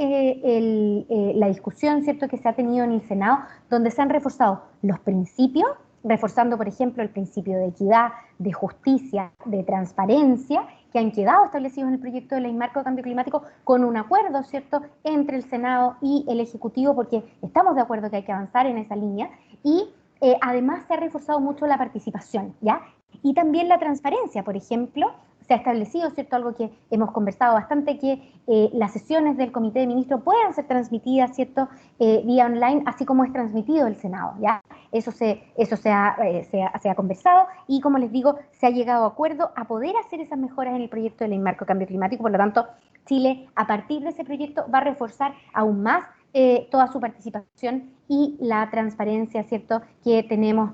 la discusión, ¿cierto?, que se ha tenido en el Senado, donde se han reforzado los principios, reforzando, por ejemplo, el principio de equidad, de justicia, de transparencia, que han quedado establecidos en el proyecto de ley marco de cambio climático con un acuerdo, ¿cierto?, entre el Senado y el Ejecutivo, porque estamos de acuerdo que hay que avanzar en esa línea, y además se ha reforzado mucho la participación, ¿ya? Y también la transparencia, por ejemplo, se ha establecido, ¿cierto?, algo que hemos conversado bastante, que las sesiones del Comité de Ministros puedan ser transmitidas, ¿cierto?, vía online, así como es transmitido el Senado, ¿ya? Eso se ha conversado, y como les digo, se ha llegado a acuerdo a poder hacer esas mejoras en el proyecto de ley marco de cambio climático. Por lo tanto, Chile, a partir de ese proyecto, va a reforzar aún más toda su participación y la transparencia, ¿cierto?, que tenemos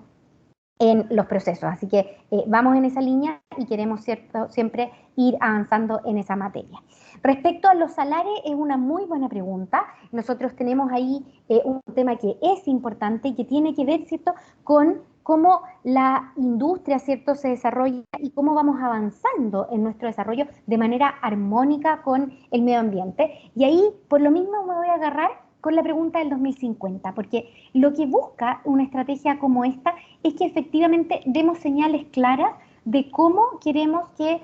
en los procesos. Así que vamos en esa línea y queremos, ¿cierto?, siempre ir avanzando en esa materia. Respecto a los salarios, es una muy buena pregunta. Nosotros tenemos ahí un tema que es importante y que tiene que ver, ¿cierto?, con cómo la industria, ¿cierto?, se desarrolla y cómo vamos avanzando en nuestro desarrollo de manera armónica con el medio ambiente. Y ahí, por lo mismo, me voy a agarrar con la pregunta del 2050, porque lo que busca una estrategia como esta es que efectivamente demos señales claras de cómo queremos que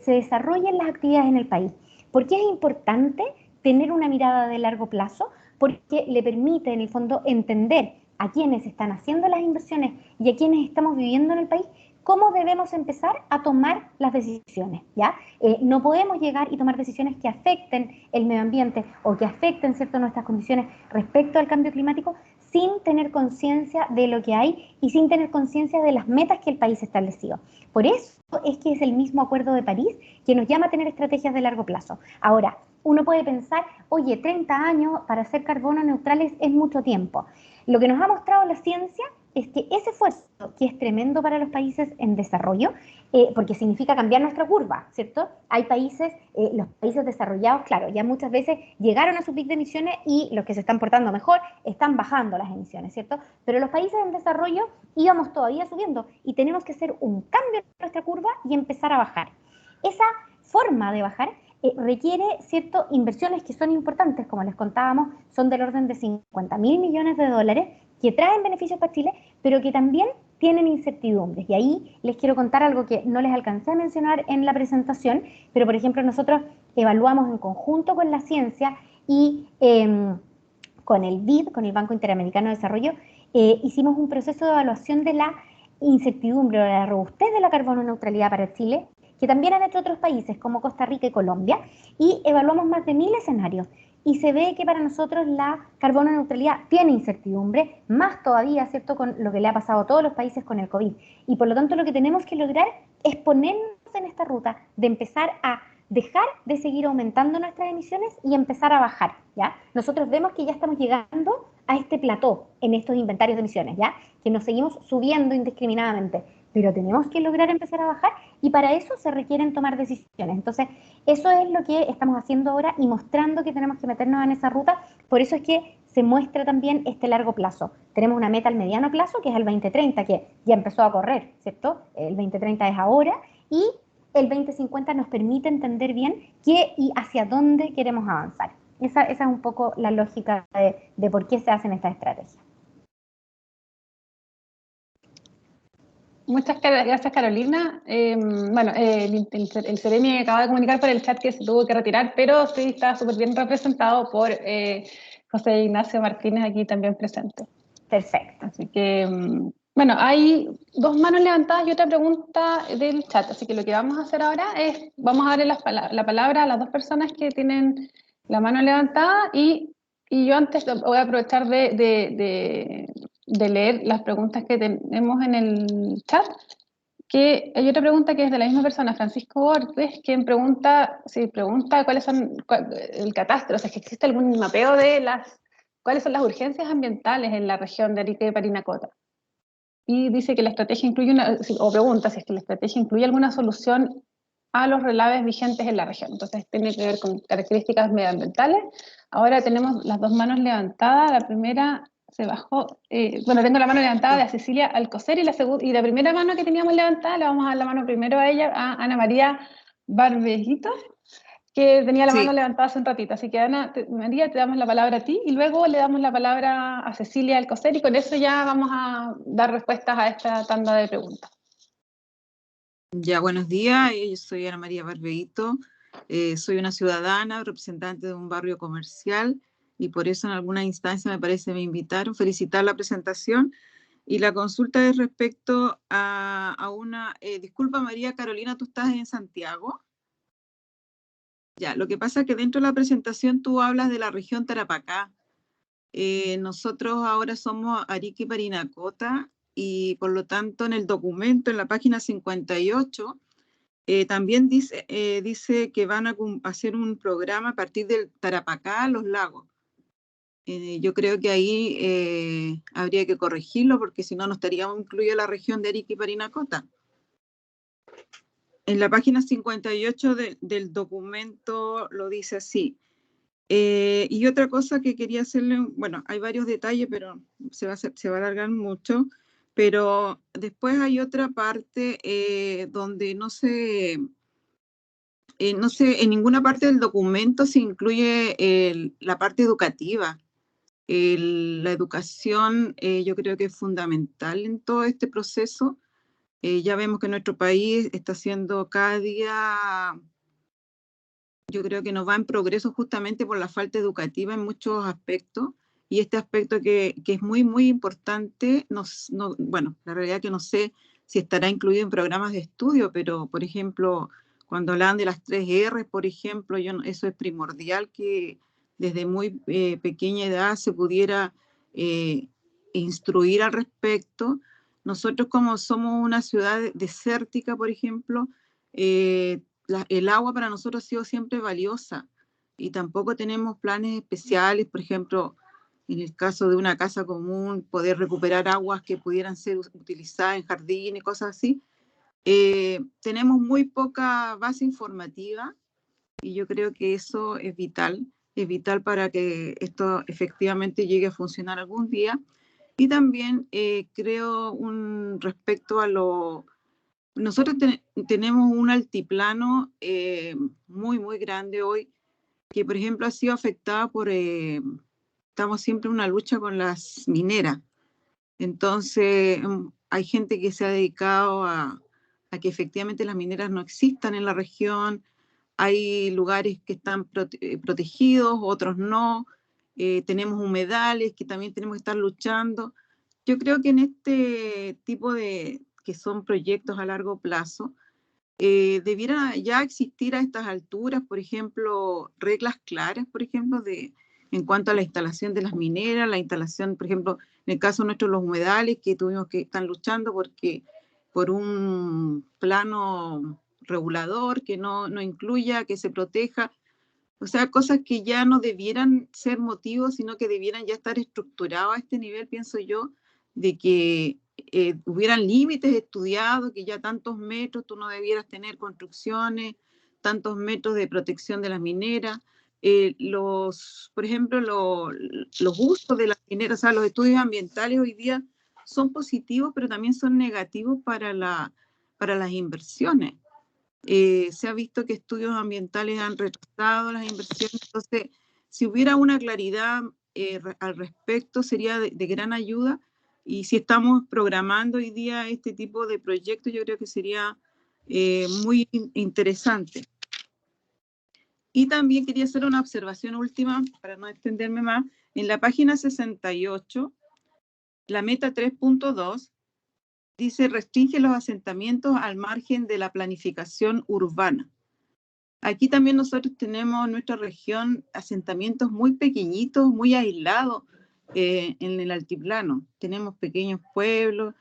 se desarrollen las actividades en el país. ¿Por qué es importante tener una mirada de largo plazo? Porque le permite, en el fondo, entender a quienes están haciendo las inversiones y a quienes estamos viviendo en el país, cómo debemos empezar a tomar las decisiones, ¿ya? No podemos llegar y tomar decisiones que afecten el medio ambiente o que afecten, ¿cierto?, nuestras condiciones respecto al cambio climático sin tener conciencia de lo que hay y sin tener conciencia de las metas que el país ha establecido. Por eso es que es el mismo Acuerdo de París que nos llama a tener estrategias de largo plazo. Ahora, uno puede pensar, oye, 30 años para ser carbono neutrales es mucho tiempo. Lo que nos ha mostrado la ciencia es que ese esfuerzo, que es tremendo para los países en desarrollo, porque significa cambiar nuestra curva, ¿cierto? Hay países, los países desarrollados, claro, ya muchas veces llegaron a su pic de emisiones y los que se están portando mejor están bajando las emisiones, ¿cierto? Pero los países en desarrollo íbamos todavía subiendo y tenemos que hacer un cambio en nuestra curva y empezar a bajar. Esa forma de bajar requiere, ¿cierto?, inversiones que son importantes, como les contábamos, son del orden de 50.000 millones de dólares, que traen beneficios para Chile, pero que también tienen incertidumbres. Y ahí les quiero contar algo que no les alcancé a mencionar en la presentación, pero por ejemplo nosotros evaluamos en conjunto con la ciencia y con el BID, con el Banco Interamericano de Desarrollo, hicimos un proceso de evaluación de la incertidumbre o de la robustez de la carbono neutralidad para Chile, que también han hecho otros países como Costa Rica y Colombia, y evaluamos más de 1000 escenarios. Y se ve que para nosotros la carbono neutralidad tiene incertidumbre, más todavía, ¿cierto?, con lo que le ha pasado a todos los países con el COVID. Y por lo tanto lo que tenemos que lograr es ponernos en esta ruta de empezar a dejar de seguir aumentando nuestras emisiones y empezar a bajar, ¿ya? Nosotros vemos que ya estamos llegando a este plató en estos inventarios de emisiones, ¿ya? Que nos seguimos subiendo indiscriminadamente, pero tenemos que lograr empezar a bajar y para eso se requieren tomar decisiones. Entonces, eso es lo que estamos haciendo ahora y mostrando que tenemos que meternos en esa ruta. Por eso es que se muestra también este largo plazo. Tenemos una meta al mediano plazo, que es el 2030, que ya empezó a correr, ¿cierto? El 2030 es ahora y el 2050 nos permite entender bien qué y hacia dónde queremos avanzar. Esa es un poco la lógica de por qué se hacen estas estrategias. Muchas gracias, Carolina. Bueno, el Ceremi acaba de comunicar por el chat que se tuvo que retirar, pero sí está súper bien representado por José Ignacio Martínez, aquí también presente. Perfecto. Así que, bueno, hay 2 manos levantadas y otra pregunta del chat, así que lo que vamos a hacer ahora es, vamos a darle la palabra a las 2 personas que tienen la mano levantada y yo antes voy a aprovechar de leer las preguntas que tenemos en el chat, que hay otra pregunta que es de la misma persona, Francisco Borges, quien pregunta cuáles son el catastro, o sea, si existe algún mapeo de cuáles son las urgencias ambientales en la región de Arica y Parinacota. Y dice que la estrategia incluye o pregunta si es que la estrategia incluye alguna solución a los relaves vigentes en la región. Entonces tiene que ver con características medioambientales. Ahora tenemos las dos manos levantadas, la primera se bajó, bueno, tengo la mano levantada de Cecilia Alcocer y la primera mano que teníamos levantada, le vamos a dar la mano primero a ella, a Ana María Barbellito, que tenía la mano levantada hace un ratito. Así que Ana María, te damos la palabra a ti y luego le damos la palabra a Cecilia Alcocer y con eso ya vamos a dar respuestas a esta tanda de preguntas. Ya, buenos días, yo soy Ana María Barbellito, soy una ciudadana, representante de un barrio comercial y por eso en alguna instancia me parece me invitaron, felicitar la presentación y la consulta es respecto a una, disculpa María Carolina, ¿tú estás en Santiago? Ya, lo que pasa es que dentro de la presentación tú hablas de la región Tarapacá. Nosotros ahora somos Arica y Parinacota y por lo tanto en el documento, en la página 58, también dice que van a hacer un programa a partir del Tarapacá a los lagos. Yo creo que ahí habría que corregirlo porque si no, no estaríamos incluida la región de Arica y Parinacota. En la página 58 del documento lo dice así. Y otra cosa que quería hacerle, bueno, hay varios detalles, pero se va a alargar mucho, pero después hay otra parte donde no sé, en ninguna parte del documento se incluye la parte educativa. La educación yo creo que es fundamental en todo este proceso. Ya vemos que nuestro país está siendo cada día, yo creo que nos va en progreso justamente por la falta educativa en muchos aspectos, y este aspecto que es muy, muy importante, bueno, la realidad es que no sé si estará incluido en programas de estudio, pero, por ejemplo, cuando hablan de las 3 R, por ejemplo, eso es primordial que desde muy pequeña edad se pudiera instruir al respecto. Nosotros como somos una ciudad desértica, por ejemplo, el agua para nosotros ha sido siempre valiosa y tampoco tenemos planes especiales, por ejemplo, en el caso de una casa común, poder recuperar aguas que pudieran ser utilizadas en jardines y cosas así. Tenemos muy poca base informativa y yo creo que eso es vital para que esto efectivamente llegue a funcionar algún día. Y también creo respecto a nosotros tenemos un altiplano muy, muy grande hoy, que por ejemplo ha sido afectada estamos siempre en una lucha con las mineras. Entonces hay gente que se ha dedicado a que efectivamente las mineras no existan en la región. Hay lugares que están protegidos, otros no. Tenemos humedales que también tenemos que estar luchando. Yo creo que en este tipo que son proyectos a largo plazo, debiera ya existir a estas alturas, por ejemplo, reglas claras, por ejemplo, en cuanto a la instalación de las mineras, la instalación, por ejemplo, en el caso nuestro, los humedales, que tuvimos que estar luchando por un plano regulador que no incluya, que se proteja, o sea, cosas que ya no debieran ser motivos, sino que debieran ya estar estructurados a este nivel, pienso yo, de que hubieran límites estudiados, que ya tantos metros tú no debieras tener construcciones, tantos metros de protección de las mineras, por ejemplo, los usos de las mineras, o sea, los estudios ambientales hoy día son positivos, pero también son negativos para las inversiones. Se ha visto que estudios ambientales han retrasado las inversiones, entonces si hubiera una claridad al respecto sería de gran ayuda, y si estamos programando hoy día este tipo de proyectos yo creo que sería muy interesante. Y también quería hacer una observación última para no extenderme más. En la página 68, la meta 3.2 dice restringe los asentamientos al margen de la planificación urbana. Aquí también nosotros tenemos en nuestra región asentamientos muy pequeñitos, muy aislados en el altiplano. Tenemos pequeños pueblos.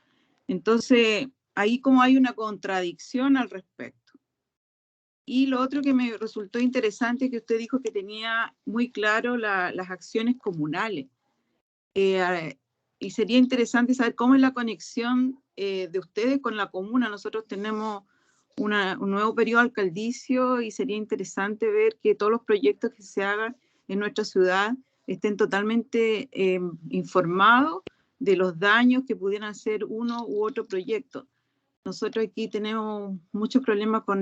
Entonces, ahí como hay una contradicción al respecto. Y lo otro que me resultó interesante es que usted dijo que tenía muy claro las acciones comunales. Y sería interesante saber cómo es la conexión de ustedes con la comuna. Nosotros tenemos un nuevo periodo alcaldicio y sería interesante ver que todos los proyectos que se hagan en nuestra ciudad estén totalmente informados de los daños que pudieran hacer uno u otro proyecto. Nosotros aquí tenemos muchos problemas con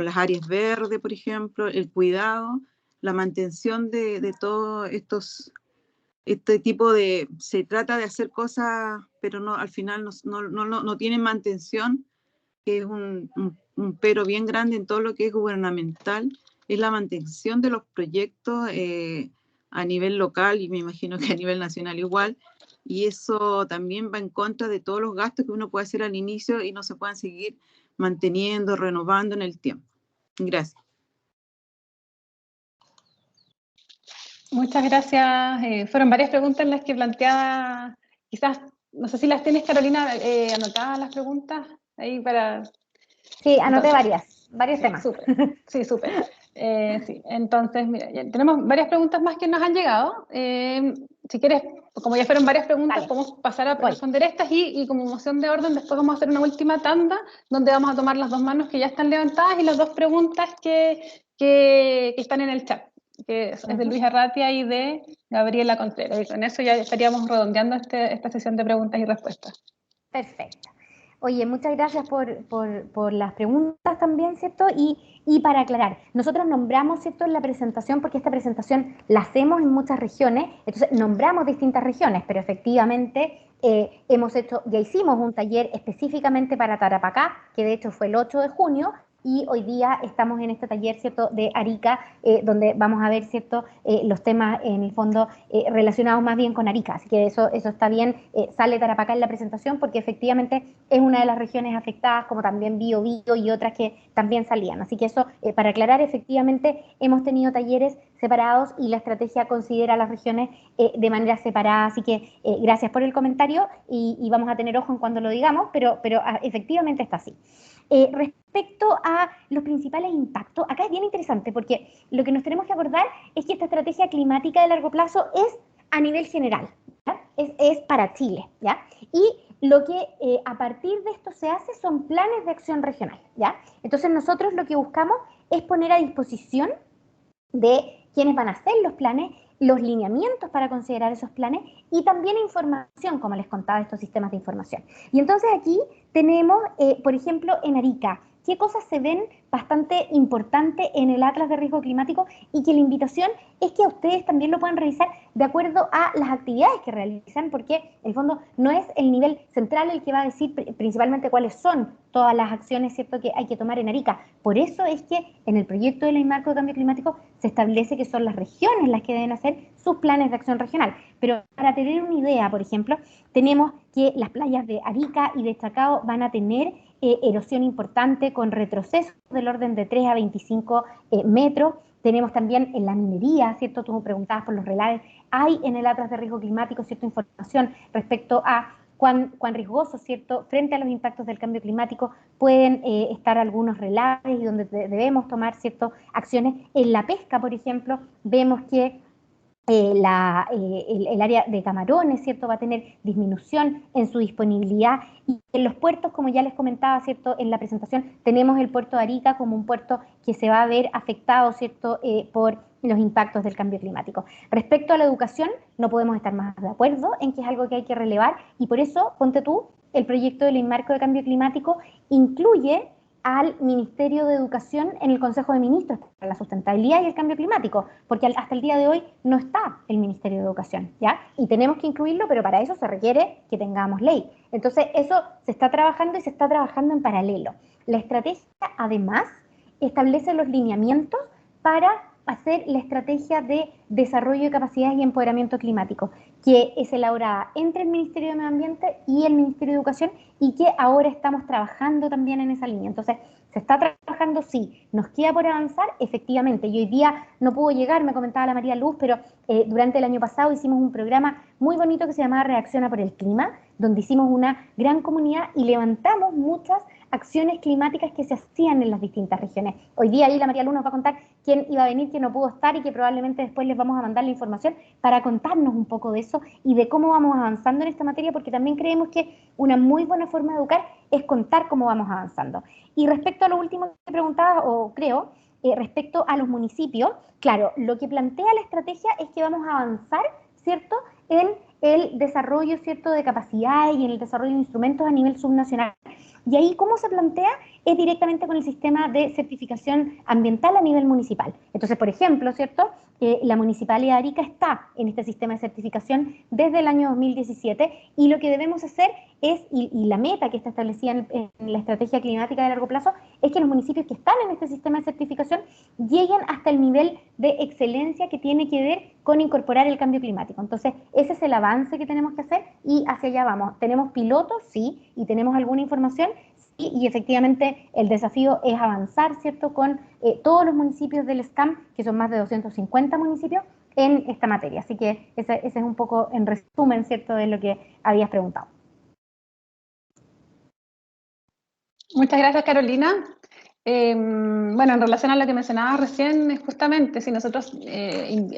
las áreas verdes, por ejemplo, el cuidado, la mantención de todos este tipo de... Se trata de hacer cosas, pero no, al final no tienen mantención, que es un pero bien grande en todo lo que es gubernamental, es la mantención de los proyectos a nivel local y me imagino que a nivel nacional igual, y eso también va en contra de todos los gastos que uno puede hacer al inicio y no se puedan seguir manteniendo, renovando en el tiempo. Gracias. Muchas gracias. Fueron varias preguntas las que planteaba, quizás, no sé si las tienes, Carolina, anotadas las preguntas ahí para... Sí, anoté varios temas. Súper, sí, súper. Sí, entonces, mira, ya tenemos varias preguntas más que nos han llegado. Si quieres, como ya fueron varias preguntas, podemos pasar a responder estas y como moción de orden, después vamos a hacer una última tanda donde vamos a tomar las dos manos que ya están levantadas y las dos preguntas que están en el chat, que es de Luis Arratia y de Gabriela Contreras. Y con eso ya estaríamos redondeando esta sesión de preguntas y respuestas. Perfecto. Oye, muchas gracias por las preguntas también, ¿cierto? Y para aclarar, nosotros nombramos, ¿cierto?, en la presentación, porque esta presentación la hacemos en muchas regiones, entonces nombramos distintas regiones, pero efectivamente ya hicimos un taller específicamente para Tarapacá, que de hecho fue el 8 de junio, y hoy día estamos en este taller, ¿cierto?, de Arica, donde vamos a ver, ¿cierto?, los temas en el fondo relacionados más bien con Arica. Así que eso está bien, sale Tarapacá en la presentación porque efectivamente es una de las regiones afectadas, como también Biobío y otras que también salían. Así que eso, para aclarar, efectivamente hemos tenido talleres separados y la estrategia considera las regiones de manera separada. Así que gracias por el comentario y vamos a tener ojo en cuando lo digamos, pero efectivamente está así. Respecto a los principales impactos, acá es bien interesante porque lo que nos tenemos que acordar es que esta estrategia climática de largo plazo es a nivel general, ¿ya? Es para Chile, ¿ya? Y lo que a partir de esto se hace son planes de acción regional, ¿ya? Entonces nosotros lo que buscamos es poner a disposición de quienes van a hacer los planes, los lineamientos para considerar esos planes y también información, como les contaba, estos sistemas de información. Y entonces aquí tenemos, por ejemplo, en Arica, qué cosas se ven bastante importantes en el Atlas de Riesgo Climático y que la invitación es que ustedes también lo puedan revisar de acuerdo a las actividades que realizan, porque en el fondo no es el nivel central el que va a decir principalmente cuáles son todas las acciones, ¿cierto?, que hay que tomar en Arica. Por eso es que en el proyecto de ley marco de cambio climático se establece que son las regiones las que deben hacer sus planes de acción regional. Pero para tener una idea, por ejemplo, tenemos que las playas de Arica y de Chacao van a tener erosión importante con retrocesos del orden de 3 a 25 metros. Tenemos también en la minería, ¿cierto? Tú me preguntabas por los relaves. Hay en el Atlas de Riesgo Climático, ¿cierto?, información respecto a cuán riesgosos, ¿cierto?, frente a los impactos del cambio climático pueden estar algunos relaves y donde debemos tomar, ¿cierto?, acciones. En la pesca, por ejemplo, vemos que el área de camarones, ¿cierto?, va a tener disminución en su disponibilidad. Y en los puertos, como ya les comentaba, ¿cierto?, en la presentación, tenemos el puerto de Arica como un puerto que se va a ver afectado, ¿cierto?, por los impactos del cambio climático. Respecto a la educación, no podemos estar más de acuerdo en que es algo que hay que relevar y por eso, ponte tú, el proyecto de ley marco de cambio climático incluye al Ministerio de Educación en el Consejo de Ministros para la Sustentabilidad y el Cambio Climático, porque hasta el día de hoy no está el Ministerio de Educación, ¿ya? Y tenemos que incluirlo, pero para eso se requiere que tengamos ley. Entonces, eso se está trabajando y se está trabajando en paralelo. La estrategia, además, establece los lineamientos para hacer la estrategia de desarrollo de capacidades y empoderamiento climático. que es elaborada entre el Ministerio de Medio Ambiente y el Ministerio de Educación y que ahora estamos trabajando también en esa línea. Entonces, ¿se está trabajando? Sí. ¿Nos queda por avanzar? Efectivamente. Y hoy día no pudo llegar, me comentaba la María Luz, pero durante el año pasado hicimos un programa muy bonito que se llamaba Reacciona por el Clima, donde hicimos una gran comunidad y levantamos muchas acciones climáticas que se hacían en las distintas regiones. Hoy día ahí la María Luz nos va a contar quién iba a venir, quién no pudo estar y que probablemente después les vamos a mandar la información para contarnos un poco de eso y de cómo vamos avanzando en esta materia, porque también creemos que una muy buena forma de educar es contar cómo vamos avanzando. Y respecto a lo último que preguntabas, o creo, respecto a los municipios, claro, lo que plantea la estrategia es que vamos a avanzar, ¿cierto?, en el desarrollo, ¿cierto?, de capacidades y en el desarrollo de instrumentos a nivel subnacional. Y ahí, ¿cómo se plantea? Es directamente con el sistema de certificación ambiental a nivel municipal. Entonces, por ejemplo, ¿cierto?, la Municipalidad de Arica está en este sistema de certificación desde el año 2017 y lo que debemos hacer es, y la meta que está establecida en la estrategia climática de largo plazo, es que los municipios que están en este sistema de certificación lleguen hasta el nivel de excelencia que tiene que ver con incorporar el cambio climático. Entonces, ese es el avance que tenemos que hacer y hacia allá vamos. ¿Tenemos pilotos? Sí. ¿Y tenemos alguna información? Sí. Y efectivamente el desafío es avanzar, ¿cierto?, con todos los municipios del SCAM, que son más de 250 municipios, en esta materia. Así que ese es un poco en resumen, ¿cierto?, de lo que habías preguntado. Muchas gracias, Carolina. Bueno, en relación a lo que mencionaba recién, justamente, si nosotros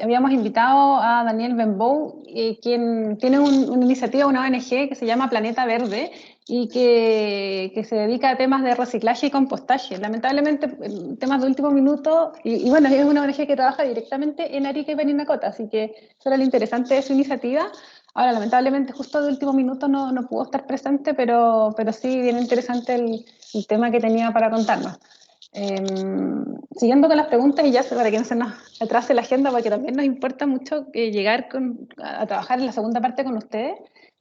habíamos invitado a Daniel Benbow, quien tiene una iniciativa, una ONG que se llama Planeta Verde y que se dedica a temas de reciclaje y compostaje. Lamentablemente, temas de último minuto, y bueno, es una ONG que trabaja directamente en Arica y Parinacota, así que eso era lo interesante de su iniciativa. Ahora, lamentablemente, justo de último minuto no pudo estar presente, pero sí, bien interesante el tema que tenía para contarnos. Siguiendo con las preguntas, y ya para que no se nos atrase la agenda, porque también nos importa mucho llegar a trabajar en la segunda parte con ustedes,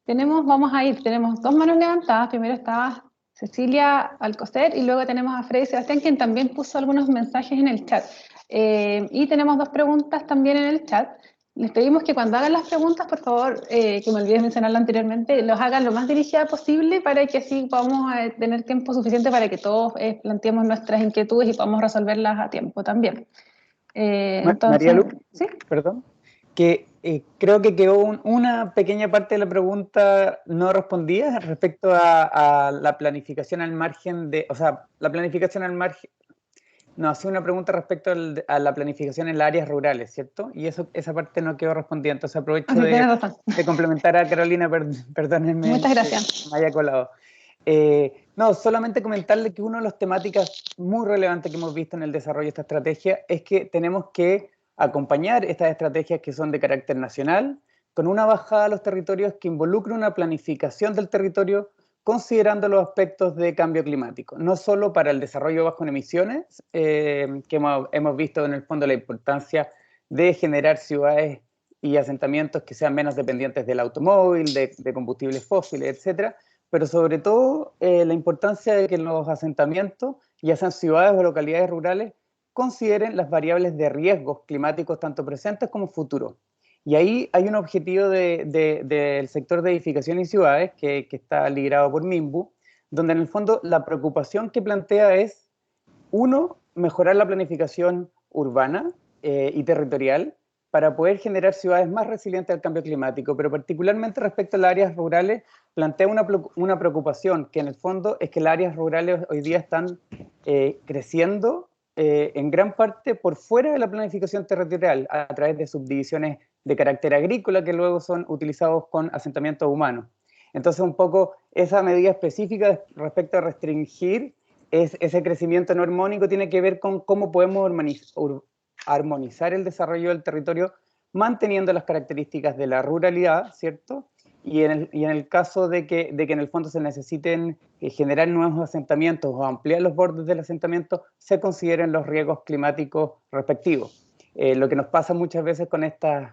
tenemos dos manos levantadas. Primero estaba Cecilia Alcocer y luego tenemos a Freddy Sebastián, quien también puso algunos mensajes en el chat. Y tenemos dos preguntas también en el chat. Les pedimos que cuando hagan las preguntas, por favor, que me olvidé mencionarlo anteriormente, los hagan lo más dirigida posible para que así podamos tener tiempo suficiente para que todos planteemos nuestras inquietudes y podamos resolverlas a tiempo también. Entonces, María Luz, ¿sí? Perdón, que creo que quedó una pequeña parte de la pregunta no respondida respecto a la planificación al margen de, o sea, la planificación al margen. No, hacía una pregunta respecto a la planificación en las áreas rurales, ¿cierto? Y esa parte no quedó respondida, entonces aprovecho de complementar a Carolina, perdónenme. Muchas gracias. Me haya colado. No, solamente comentarle que una de las temáticas muy relevantes que hemos visto en el desarrollo de esta estrategia es que tenemos que acompañar estas estrategias que son de carácter nacional con una bajada a los territorios que involucre una planificación del territorio considerando los aspectos de cambio climático, no solo para el desarrollo bajo en emisiones, que hemos visto en el fondo la importancia de generar ciudades y asentamientos que sean menos dependientes del automóvil, de combustibles fósiles, etcétera, pero sobre todo la importancia de que los asentamientos, ya sean ciudades o localidades rurales, consideren las variables de riesgos climáticos tanto presentes como futuros. Y ahí hay un objetivo del sector de edificación y ciudades que está liderado por MIMBU, donde en el fondo la preocupación que plantea es, uno, mejorar la planificación urbana y territorial para poder generar ciudades más resilientes al cambio climático, pero particularmente respecto a las áreas rurales, plantea una preocupación que en el fondo es que las áreas rurales hoy día están creciendo en gran parte por fuera de la planificación territorial, a través de subdivisiones de carácter agrícola que luego son utilizados con asentamientos humanos. Entonces, un poco esa medida específica respecto a restringir ese crecimiento no armónico tiene que ver con cómo podemos armonizar el desarrollo del territorio manteniendo las características de la ruralidad, ¿cierto? Y en el caso de que en el fondo se necesiten generar nuevos asentamientos o ampliar los bordes del asentamiento, se consideren los riesgos climáticos respectivos. Lo que nos pasa muchas veces con estos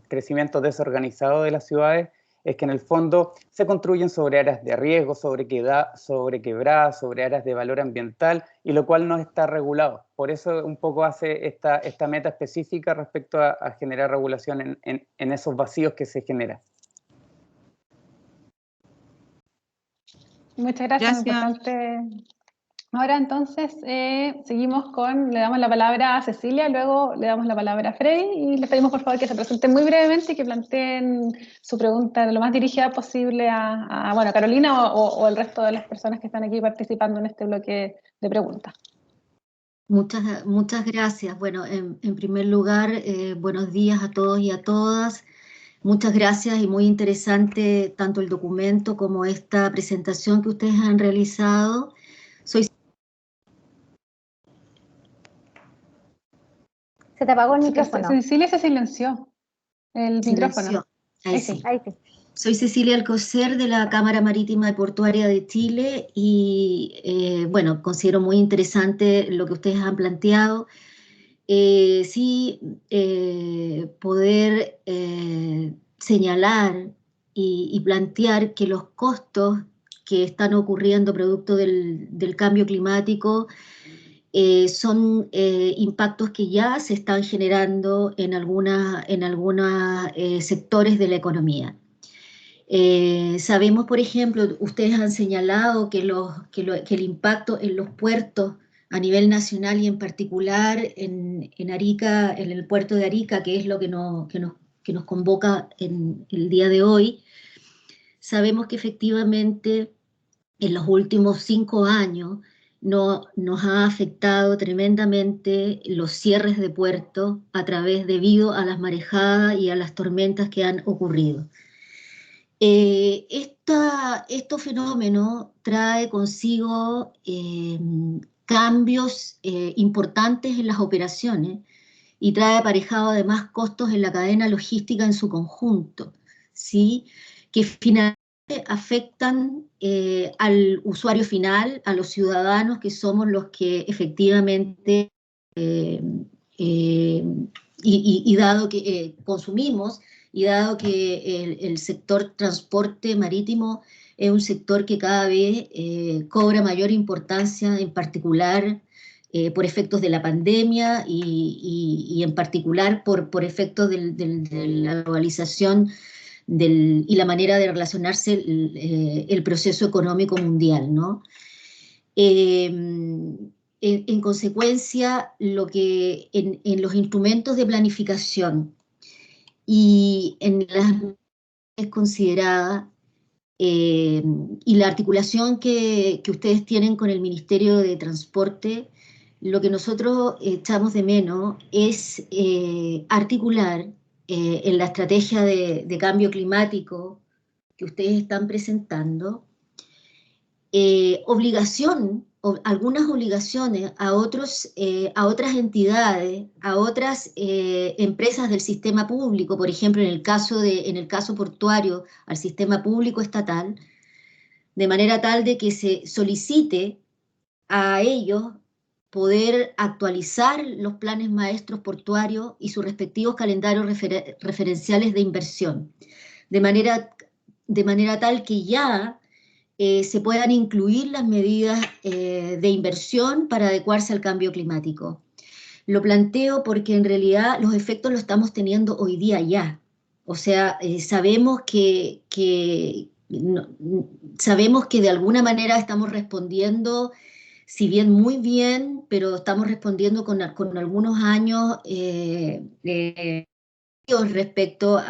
crecimientos desorganizados de las ciudades es que en el fondo se construyen sobre áreas de riesgo, sobre quebradas, sobre áreas de valor ambiental, y lo cual no está regulado. Por eso un poco hace esta meta específica respecto a generar regulación en esos vacíos que se generan. Muchas gracias. Importante. Ahora entonces seguimos le damos la palabra a Cecilia, luego le damos la palabra a Freddy y les pedimos por favor que se presenten muy brevemente y que planteen su pregunta lo más dirigida posible a Carolina o el resto de las personas que están aquí participando en este bloque de preguntas. Muchas gracias. Bueno, en primer lugar, buenos días a todos y a todas. Muchas gracias y muy interesante tanto el documento como esta presentación que ustedes han realizado. Se te apagó el micrófono. Cecilia se silenció el micrófono. Ahí sí. Soy Cecilia Alcocer de la Cámara Marítima y Portuaria de Chile y bueno, considero muy interesante lo que ustedes han planteado. Poder señalar y plantear que los costos que están ocurriendo producto del cambio climático son impactos que ya se están generando en algunos sectores de la economía. Sabemos, por ejemplo, ustedes han señalado que el impacto en los puertos a nivel nacional y en particular en Arica, en el puerto de Arica, que es lo que nos convoca en el día de hoy, sabemos que efectivamente en los últimos 5 años nos ha afectado tremendamente los cierres de puertos debido a las marejadas y a las tormentas que han ocurrido. Estos fenómenos trae consigo cambios importantes en las operaciones y trae aparejado además costos en la cadena logística en su conjunto, ¿sí? Que finalmente afectan al usuario final, a los ciudadanos que somos los que efectivamente, y dado que consumimos, y dado que el sector transporte marítimo es un sector que cada vez cobra mayor importancia, en particular por efectos de la pandemia y en particular por efectos de la globalización y la manera de relacionarse el proceso económico mundial, ¿no? En consecuencia, en los instrumentos de planificación y en las consideradas y la articulación que ustedes tienen con el Ministerio de Transporte, lo que nosotros echamos de menos es articular en la estrategia de cambio climático que ustedes están presentando, algunas obligaciones a otras entidades, a otras empresas del sistema público, por ejemplo, en el caso portuario, al sistema público estatal, de manera tal de que se solicite a ellos poder actualizar los planes maestros portuarios y sus respectivos calendarios referenciales de inversión, de manera tal que ya se puedan incluir las medidas de inversión para adecuarse al cambio climático. Lo planteo porque en realidad los efectos los estamos teniendo hoy día ya. O sea, sabemos que de alguna manera estamos respondiendo, si bien muy bien, pero estamos respondiendo con algunos años respecto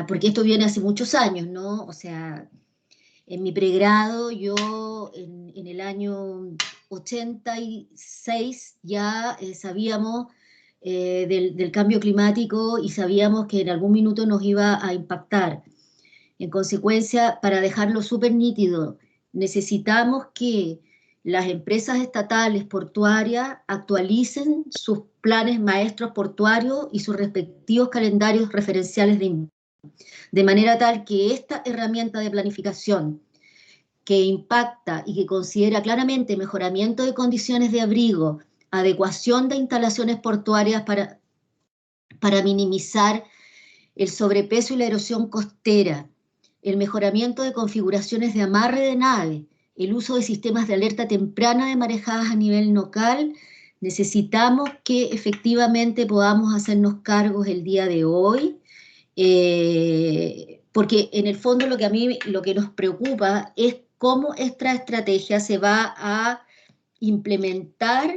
porque esto viene hace muchos años, ¿no? O sea, en mi pregrado, yo en el año 86 ya sabíamos del cambio climático y sabíamos que en algún minuto nos iba a impactar. En consecuencia, para dejarlo súper nítido, necesitamos que las empresas estatales portuarias actualicen sus planes maestros portuarios y sus respectivos calendarios referenciales de inversión, de manera tal que esta herramienta de planificación que impacta y que considera claramente mejoramiento de condiciones de abrigo, adecuación de instalaciones portuarias para minimizar el sobrepeso y la erosión costera, el mejoramiento de configuraciones de amarre de nave, el uso de sistemas de alerta temprana de marejadas a nivel local, necesitamos que efectivamente podamos hacernos cargos el día de hoy, porque en el fondo lo que nos preocupa es cómo esta estrategia se va a implementar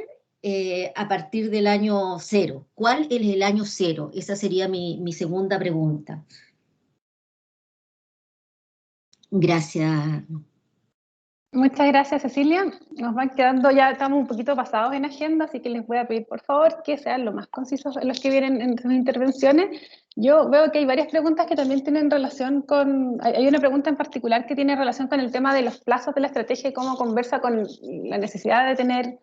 a partir del año cero. ¿Cuál es el año cero? Esa sería mi segunda pregunta. Gracias. Muchas gracias, Cecilia. Nos van quedando, ya estamos un poquito pasados en agenda, así que les voy a pedir, por favor, que sean lo más concisos en los que vienen en sus intervenciones. Yo veo que hay varias preguntas que también tienen relación con... Hay una pregunta en particular que tiene relación con el tema de los plazos de la estrategia y cómo conversa con la necesidad de tener,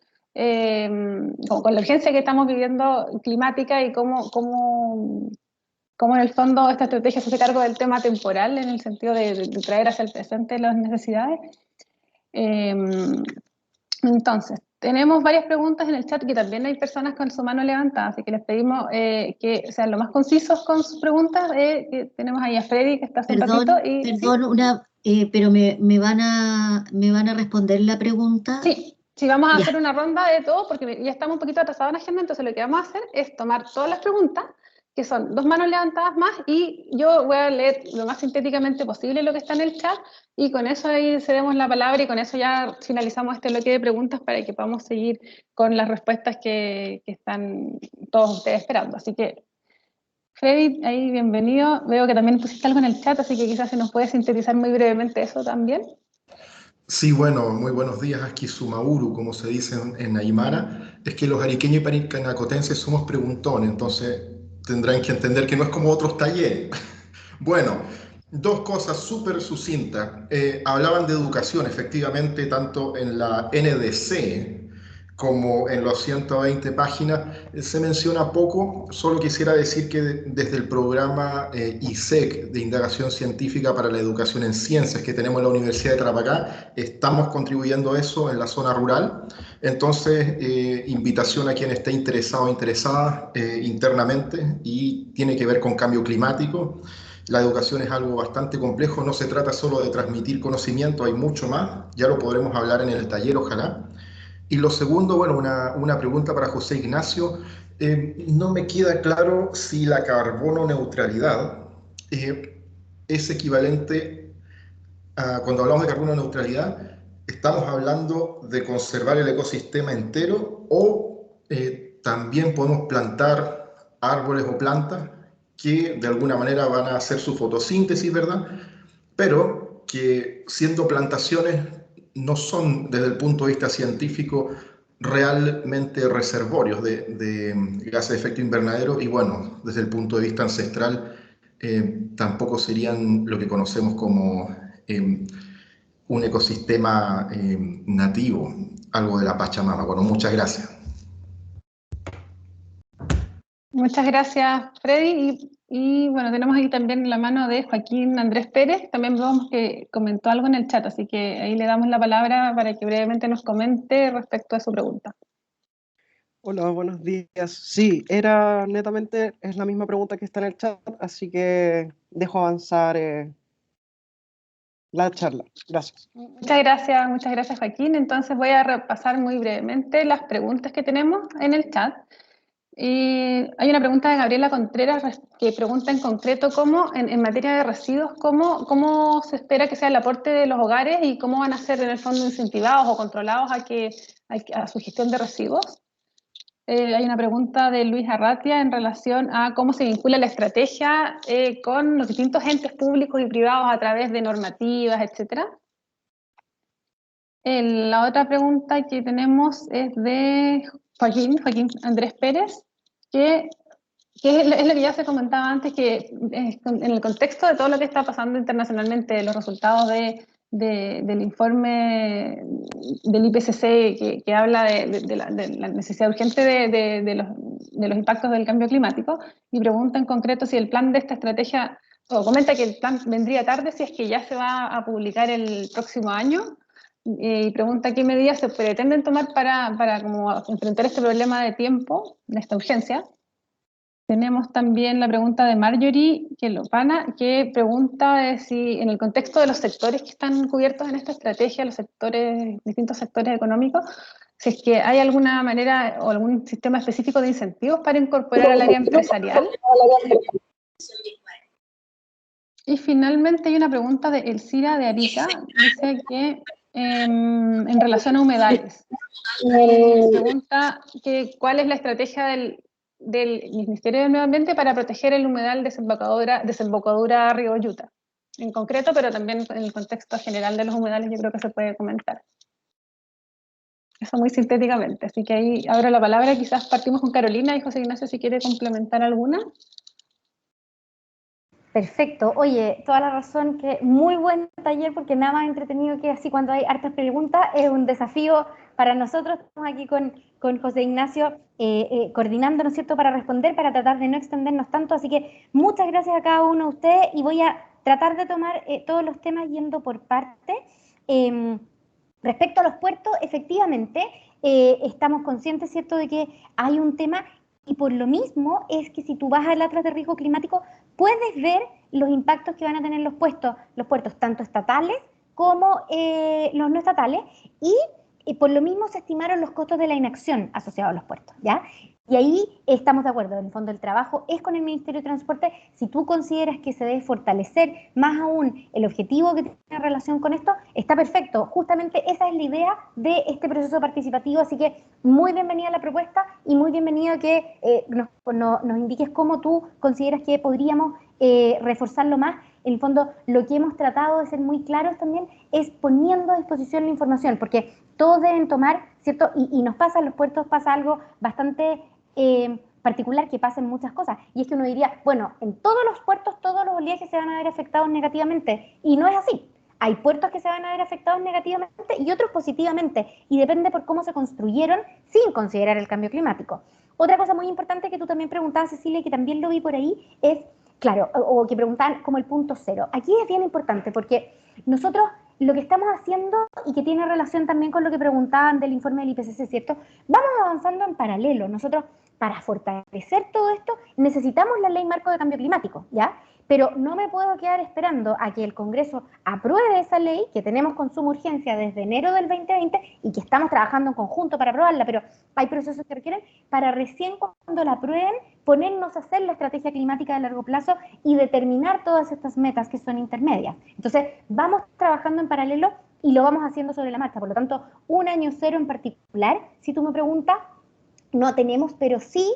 con la urgencia que estamos viviendo climática y cómo en el fondo esta estrategia se hace cargo del tema temporal en el sentido de traer hacia el presente las necesidades. Entonces, tenemos varias preguntas en el chat que también hay personas con su mano levantada, así que les pedimos que sean lo más concisos con sus preguntas. Que tenemos ahí a Freddy, que está hace un ratito. Perdón, pero me van a responder la pregunta. Sí, vamos a hacer una ronda de todo, porque ya estamos un poquito atrasados en la agenda, entonces lo que vamos a hacer es tomar todas las preguntas, que son 2 manos levantadas más, y yo voy a leer lo más sintéticamente posible lo que está en el chat, y con eso ahí cedemos la palabra, y con eso ya finalizamos este bloque de preguntas para que podamos seguir con las respuestas que están todos ustedes esperando. Así que, Freddy, ahí bienvenido. Veo que también pusiste algo en el chat, así que quizás se nos puede sintetizar muy brevemente eso también. Sí, bueno, muy buenos días, aquí Sumauru, como se dice en Aymara. Es que los ariqueños y paricanacotenses somos preguntones, entonces tendrán que entender que no es como otros talleres. Bueno, 2 cosas súper sucintas. Hablaban de educación, efectivamente, tanto en la NDC como en los 120 páginas se menciona poco. Solo quisiera decir que desde el programa ISEC de Indagación Científica para la Educación en Ciencias que tenemos en la Universidad de Tarapacá, estamos contribuyendo a eso en la zona rural. Entonces, invitación a quien esté interesado o interesada internamente, y tiene que ver con cambio climático. La educación es algo bastante complejo, no se trata solo de transmitir conocimiento, hay mucho más, ya lo podremos hablar en el taller, ojalá. Y lo segundo, bueno, una pregunta para José Ignacio. No me queda claro si la carbono neutralidad es equivalente a, cuando hablamos de carbono neutralidad, estamos hablando de conservar el ecosistema entero, o también podemos plantar árboles o plantas que de alguna manera van a hacer su fotosíntesis, ¿verdad? Pero que siendo plantaciones no son desde el punto de vista científico realmente reservorios de gases de efecto invernadero, y bueno, desde el punto de vista ancestral tampoco serían lo que conocemos como un ecosistema nativo, algo de la Pachamama. Bueno, muchas gracias. Muchas gracias, Freddy. Y bueno, tenemos aquí también la mano de Joaquín Andrés Pérez, también vemos que comentó algo en el chat, así que ahí le damos la palabra para que brevemente nos comente respecto a su pregunta. Hola, buenos días. Sí, era netamente, es la misma pregunta que está en el chat, así que dejo avanzar la charla. Gracias. Muchas gracias Joaquín. Entonces voy a repasar muy brevemente las preguntas que tenemos en el chat. Hay una pregunta de Gabriela Contreras que pregunta en concreto cómo, en materia de residuos, cómo se espera que sea el aporte de los hogares y cómo van a ser en el fondo incentivados o controlados a su gestión de residuos. Hay una pregunta de Luis Arratia en relación a cómo se vincula la estrategia con los distintos entes públicos y privados a través de normativas, etc. La otra pregunta que tenemos es de Joaquín Andrés Pérez, que es lo que ya se comentaba antes, que en el contexto de todo lo que está pasando internacionalmente, los resultados del informe del IPCC que habla de la necesidad urgente de los impactos del cambio climático, y pregunta en concreto si el plan de esta estrategia, o comenta que el plan vendría tarde si es que ya se va a publicar el próximo año, y pregunta qué medidas se pretenden tomar para como enfrentar este problema de tiempo, de esta urgencia. Tenemos también la pregunta de Marjorie Quelopana, que pregunta si en el contexto de los sectores que están cubiertos en esta estrategia, los sectores, distintos sectores económicos, si es que hay alguna manera o algún sistema específico de incentivos para incorporar al área empresarial. Y finalmente hay una pregunta de Elcira de Arica, dice que en relación a humedales, pregunta que cuál es la estrategia del Ministerio del Medio Ambiente para proteger el humedal desembocadura Río Yuta, en concreto, pero también en el contexto general de los humedales yo creo que se puede comentar. Eso muy sintéticamente, así que ahí abro la palabra, quizás partimos con Carolina y José Ignacio si quiere complementar alguna. Perfecto. Oye, toda la razón, que muy buen taller, porque nada más entretenido que así cuando hay hartas preguntas, es un desafío para nosotros. Estamos aquí con José Ignacio coordinando, ¿no es cierto?, para responder, para tratar de no extendernos tanto. Así que muchas gracias a cada uno de ustedes y voy a tratar de tomar todos los temas yendo por parte. Respecto a los puertos, efectivamente, estamos conscientes, ¿cierto?, de que hay un tema. Y por lo mismo es que si tú vas al Atlas de Riesgo Climático, puedes ver los impactos que van a tener los puertos tanto estatales como los no estatales, y por lo mismo se estimaron los costos de la inacción asociados a los puertos, ¿ya? Y ahí estamos de acuerdo, en el fondo el trabajo es con el Ministerio de Transporte. Si tú consideras que se debe fortalecer más aún el objetivo que tiene relación con esto, está perfecto. Justamente esa es la idea de este proceso participativo, así que muy bienvenida la propuesta y muy bienvenida que nos indiques cómo tú consideras que podríamos reforzarlo más. En el fondo, lo que hemos tratado de ser muy claros también es poniendo a disposición la información, porque todos deben tomar, ¿cierto? Y nos pasa, en los puertos pasa algo bastante particular, que pasen muchas cosas, y es que uno diría, bueno, en todos los puertos todos los oleajes se van a ver afectados negativamente, y no es así. Hay puertos que se van a ver afectados negativamente y otros positivamente, y depende por cómo se construyeron sin considerar el cambio climático. Otra cosa muy importante que tú también preguntabas, Cecilia, y que también lo vi por ahí, es, claro, o que preguntaban como el punto cero. Aquí es bien importante porque nosotros lo que estamos haciendo, y que tiene relación también con lo que preguntaban del informe del IPCC, ¿cierto? Vamos avanzando en paralelo. Nosotros, para fortalecer todo esto, necesitamos la ley marco de cambio climático, ¿ya? Pero no me puedo quedar esperando a que el Congreso apruebe esa ley, que tenemos con suma urgencia desde enero del 2020 y que estamos trabajando en conjunto para aprobarla, pero hay procesos que requieren, para recién cuando la aprueben, ponernos a hacer la estrategia climática de largo plazo y determinar todas estas metas que son intermedias. Entonces, vamos trabajando en paralelo y lo vamos haciendo sobre la marcha. Por lo tanto, un año cero en particular, si tú me preguntas, no tenemos, pero sí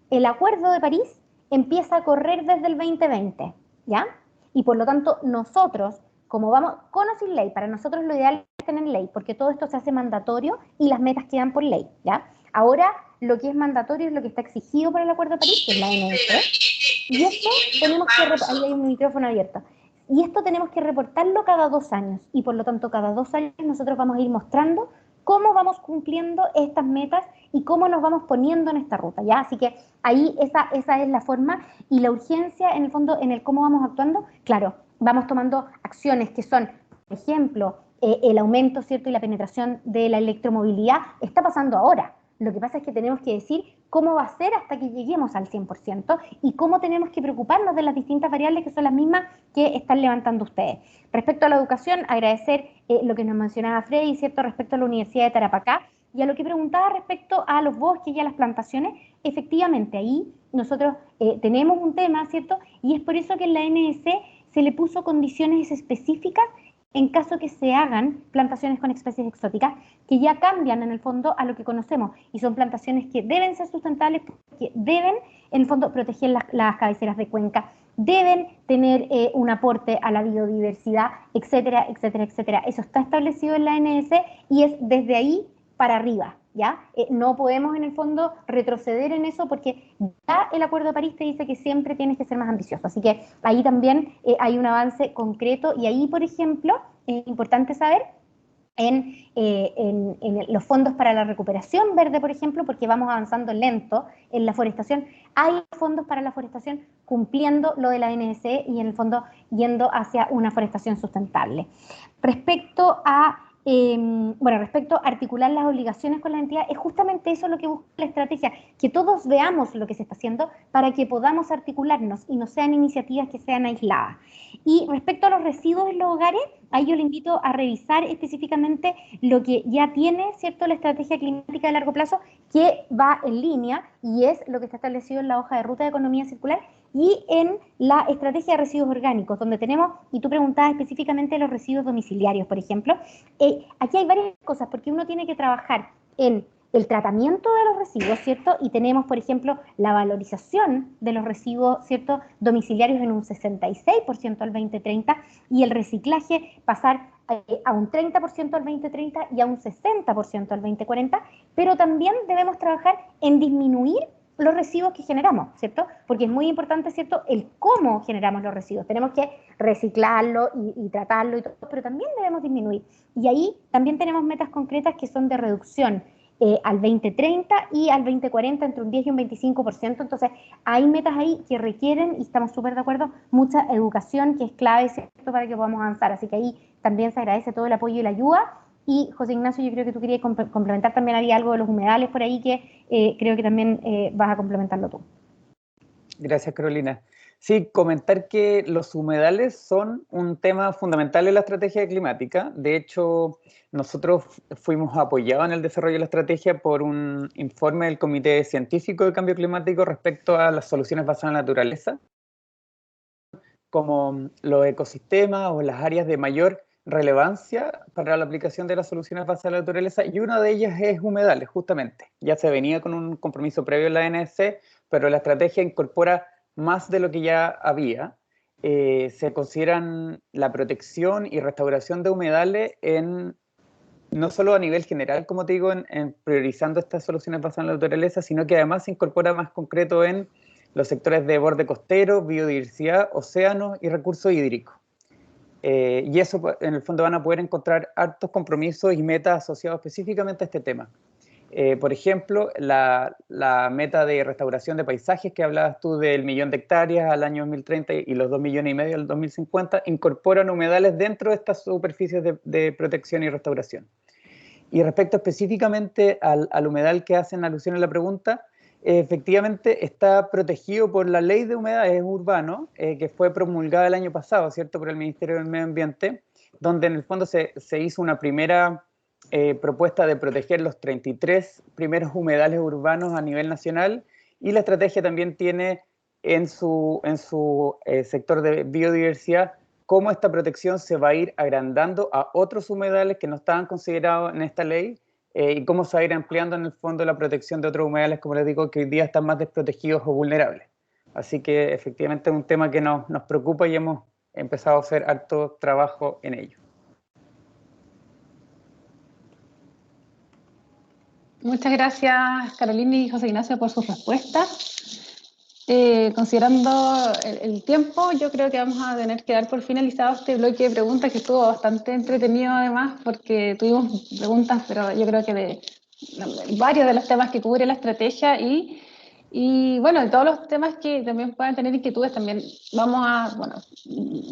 el Acuerdo de París empieza a correr desde el 2020, ¿ya? Y por lo tanto, nosotros, como vamos con o sin ley, para nosotros lo ideal es tener ley, porque todo esto se hace mandatorio y las metas quedan por ley, ¿ya? Ahora, lo que es mandatorio es lo que está exigido por el Acuerdo de París, que es la NDC, y esto tenemos que... Ahí hay un micrófono abierto. Y esto tenemos que reportarlo cada 2 años, y por lo tanto, cada 2 años nosotros vamos a ir mostrando cómo vamos cumpliendo estas metas y cómo nos vamos poniendo en esta ruta, ¿ya? Así que ahí esa es la forma, y la urgencia, en el fondo, en el cómo vamos actuando. Claro, vamos tomando acciones que son, por ejemplo, el aumento, ¿cierto?, y la penetración de la electromovilidad está pasando ahora. Lo que pasa es que tenemos que decir cómo va a ser hasta que lleguemos al 100% y cómo tenemos que preocuparnos de las distintas variables que son las mismas que están levantando ustedes. Respecto a la educación, agradecer lo que nos mencionaba Freddy, ¿cierto?, respecto a la Universidad de Tarapacá, y a lo que preguntaba respecto a los bosques y a las plantaciones. Efectivamente, ahí nosotros tenemos un tema, ¿cierto?, y es por eso que en la NDC se le puso condiciones específicas en caso que se hagan plantaciones con especies exóticas, que ya cambian en el fondo a lo que conocemos, y son plantaciones que deben ser sustentables, que deben en el fondo proteger las cabeceras de cuenca, deben tener un aporte a la biodiversidad, etcétera, etcétera, etcétera. Eso está establecido en la NDC y es desde ahí para arriba, ¿ya? No podemos en el fondo retroceder en eso, porque ya el Acuerdo de París te dice que siempre tienes que ser más ambicioso. Así que ahí también hay un avance concreto, y ahí, por ejemplo, es importante saber en los fondos para la recuperación verde, por ejemplo, porque vamos avanzando lento en la forestación. Hay fondos para la forestación cumpliendo lo de la NDC y en el fondo yendo hacia una forestación sustentable. Respecto a bueno, respecto a articular las obligaciones con la entidad, es justamente eso lo que busca la estrategia, que todos veamos lo que se está haciendo para que podamos articularnos y no sean iniciativas que sean aisladas. Y respecto a los residuos en los hogares, ahí yo le invito a revisar específicamente lo que ya tiene, ¿cierto?, la estrategia climática de largo plazo, que va en línea y es lo que está establecido en la hoja de ruta de economía circular, y en la estrategia de residuos orgánicos, donde tenemos, y tú preguntabas específicamente los residuos domiciliarios, por ejemplo, aquí hay varias cosas, porque uno tiene que trabajar en el tratamiento de los residuos, ¿cierto? Y tenemos, por ejemplo, la valorización de los residuos, ¿cierto?, domiciliarios en un 66% al 2030, y el reciclaje pasar a un 30% al 2030 y a un 60% al 2040, pero también debemos trabajar en disminuir los residuos que generamos, ¿cierto? Porque es muy importante, ¿cierto?, el cómo generamos los residuos. Tenemos que reciclarlo y tratarlo y todo, pero también debemos disminuir. Y ahí también tenemos metas concretas que son de reducción al 2030 y al 2040 entre un 10 y un 25%. Entonces, hay metas ahí que requieren, y estamos súper de acuerdo, mucha educación, que es clave, ¿cierto?, para que podamos avanzar. Así que ahí también se agradece todo el apoyo y la ayuda. Y José Ignacio, yo creo que tú querías complementar también, había algo de los humedales por ahí que creo que también vas a complementarlo tú. Gracias, Carolina. Sí, comentar que los humedales son un tema fundamental en la estrategia climática. De hecho, nosotros fuimos apoyados en el desarrollo de la estrategia por un informe del Comité Científico de Cambio Climático respecto a las soluciones basadas en la naturaleza, como los ecosistemas o las áreas de mayor relevancia para la aplicación de las soluciones basadas en la naturaleza, y una de ellas es humedales, justamente. Ya se venía con un compromiso previo en la NSC, pero la estrategia incorpora más de lo que ya había. Se consideran la protección y restauración de humedales no solo a nivel general, como te digo, en priorizando estas soluciones basadas en la naturaleza, sino que además se incorpora más concreto en los sectores de borde costero, biodiversidad, océanos y recursos hídricos. Y eso, en el fondo, van a poder encontrar hartos compromisos y metas asociados específicamente a este tema. Por ejemplo, la meta de restauración de paisajes que hablabas tú del 1.000.000 de hectáreas al año 2030 y los 2,5 millones al 2050, incorporan humedales dentro de estas superficies de protección y restauración. Y respecto específicamente al humedal que hacen alusión en la pregunta, efectivamente está protegido por la Ley de Humedales Urbanos, que fue promulgada el año pasado, ¿cierto?, por el Ministerio del Medio Ambiente, donde en el fondo se hizo una primera propuesta de proteger los 33 primeros humedales urbanos a nivel nacional, y la estrategia también tiene en su sector de biodiversidad cómo esta protección se va a ir agrandando a otros humedales que no estaban considerados en esta ley, y cómo se va a ir ampliando en el fondo la protección de otros humedales, como les digo, que hoy día están más desprotegidos o vulnerables. Así que efectivamente es un tema que nos preocupa y hemos empezado a hacer harto trabajo en ello. Muchas gracias, Carolina y José Ignacio, por sus respuestas. Considerando el tiempo, yo creo que vamos a tener que dar por finalizado este bloque de preguntas, que estuvo bastante entretenido además, porque tuvimos preguntas, pero yo creo que de varios de los temas que cubre la estrategia, y bueno, de todos los temas que también puedan tener inquietudes, también vamos a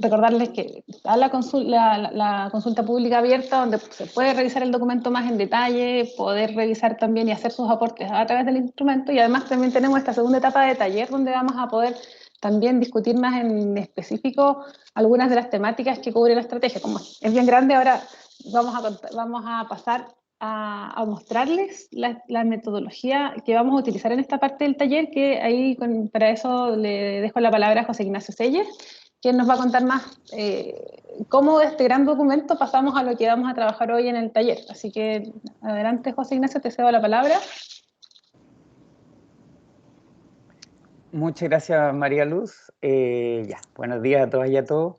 recordarles que está la consulta pública abierta, donde se puede revisar el documento más en detalle, poder revisar también y hacer sus aportes a través del instrumento, y además también tenemos esta segunda etapa de taller, donde vamos a poder también discutir más en específico algunas de las temáticas que cubre la estrategia. Como es bien grande, ahora vamos a pasar a mostrarles la metodología que vamos a utilizar en esta parte del taller, que ahí para eso le dejo la palabra a José Ignacio Seller, quien nos va a contar más cómo de este gran documento pasamos a lo que vamos a trabajar hoy en el taller. Así que adelante, José Ignacio, te cedo la palabra. Muchas gracias, María Luz. Buenos días a todas y a todos.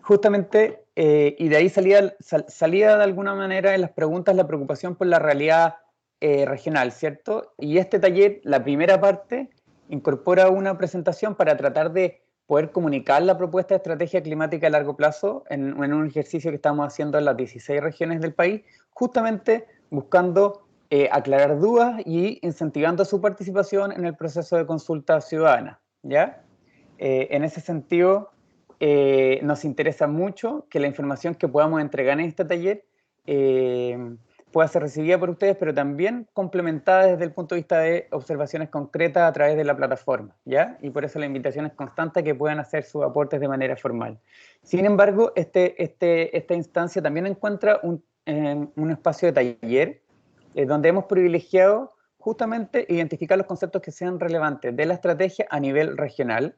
Justamente, y de ahí salía de alguna manera en las preguntas la preocupación por la realidad regional, ¿cierto? Y este taller, la primera parte, incorpora una presentación para tratar de poder comunicar la propuesta de estrategia climática a largo plazo en un ejercicio que estamos haciendo en las 16 regiones del país, justamente buscando aclarar dudas y incentivando su participación en el proceso de consulta ciudadana, ¿ya? En ese sentido, nos interesa mucho que la información que podamos entregar en este taller pueda ser recibida por ustedes, pero también complementada desde el punto de vista de observaciones concretas a través de la plataforma, ¿ya? Y por eso la invitación es constante a que puedan hacer sus aportes de manera formal. Sin embargo, esta instancia también encuentra un espacio de taller, donde hemos privilegiado justamente identificar los conceptos que sean relevantes de la estrategia a nivel regional,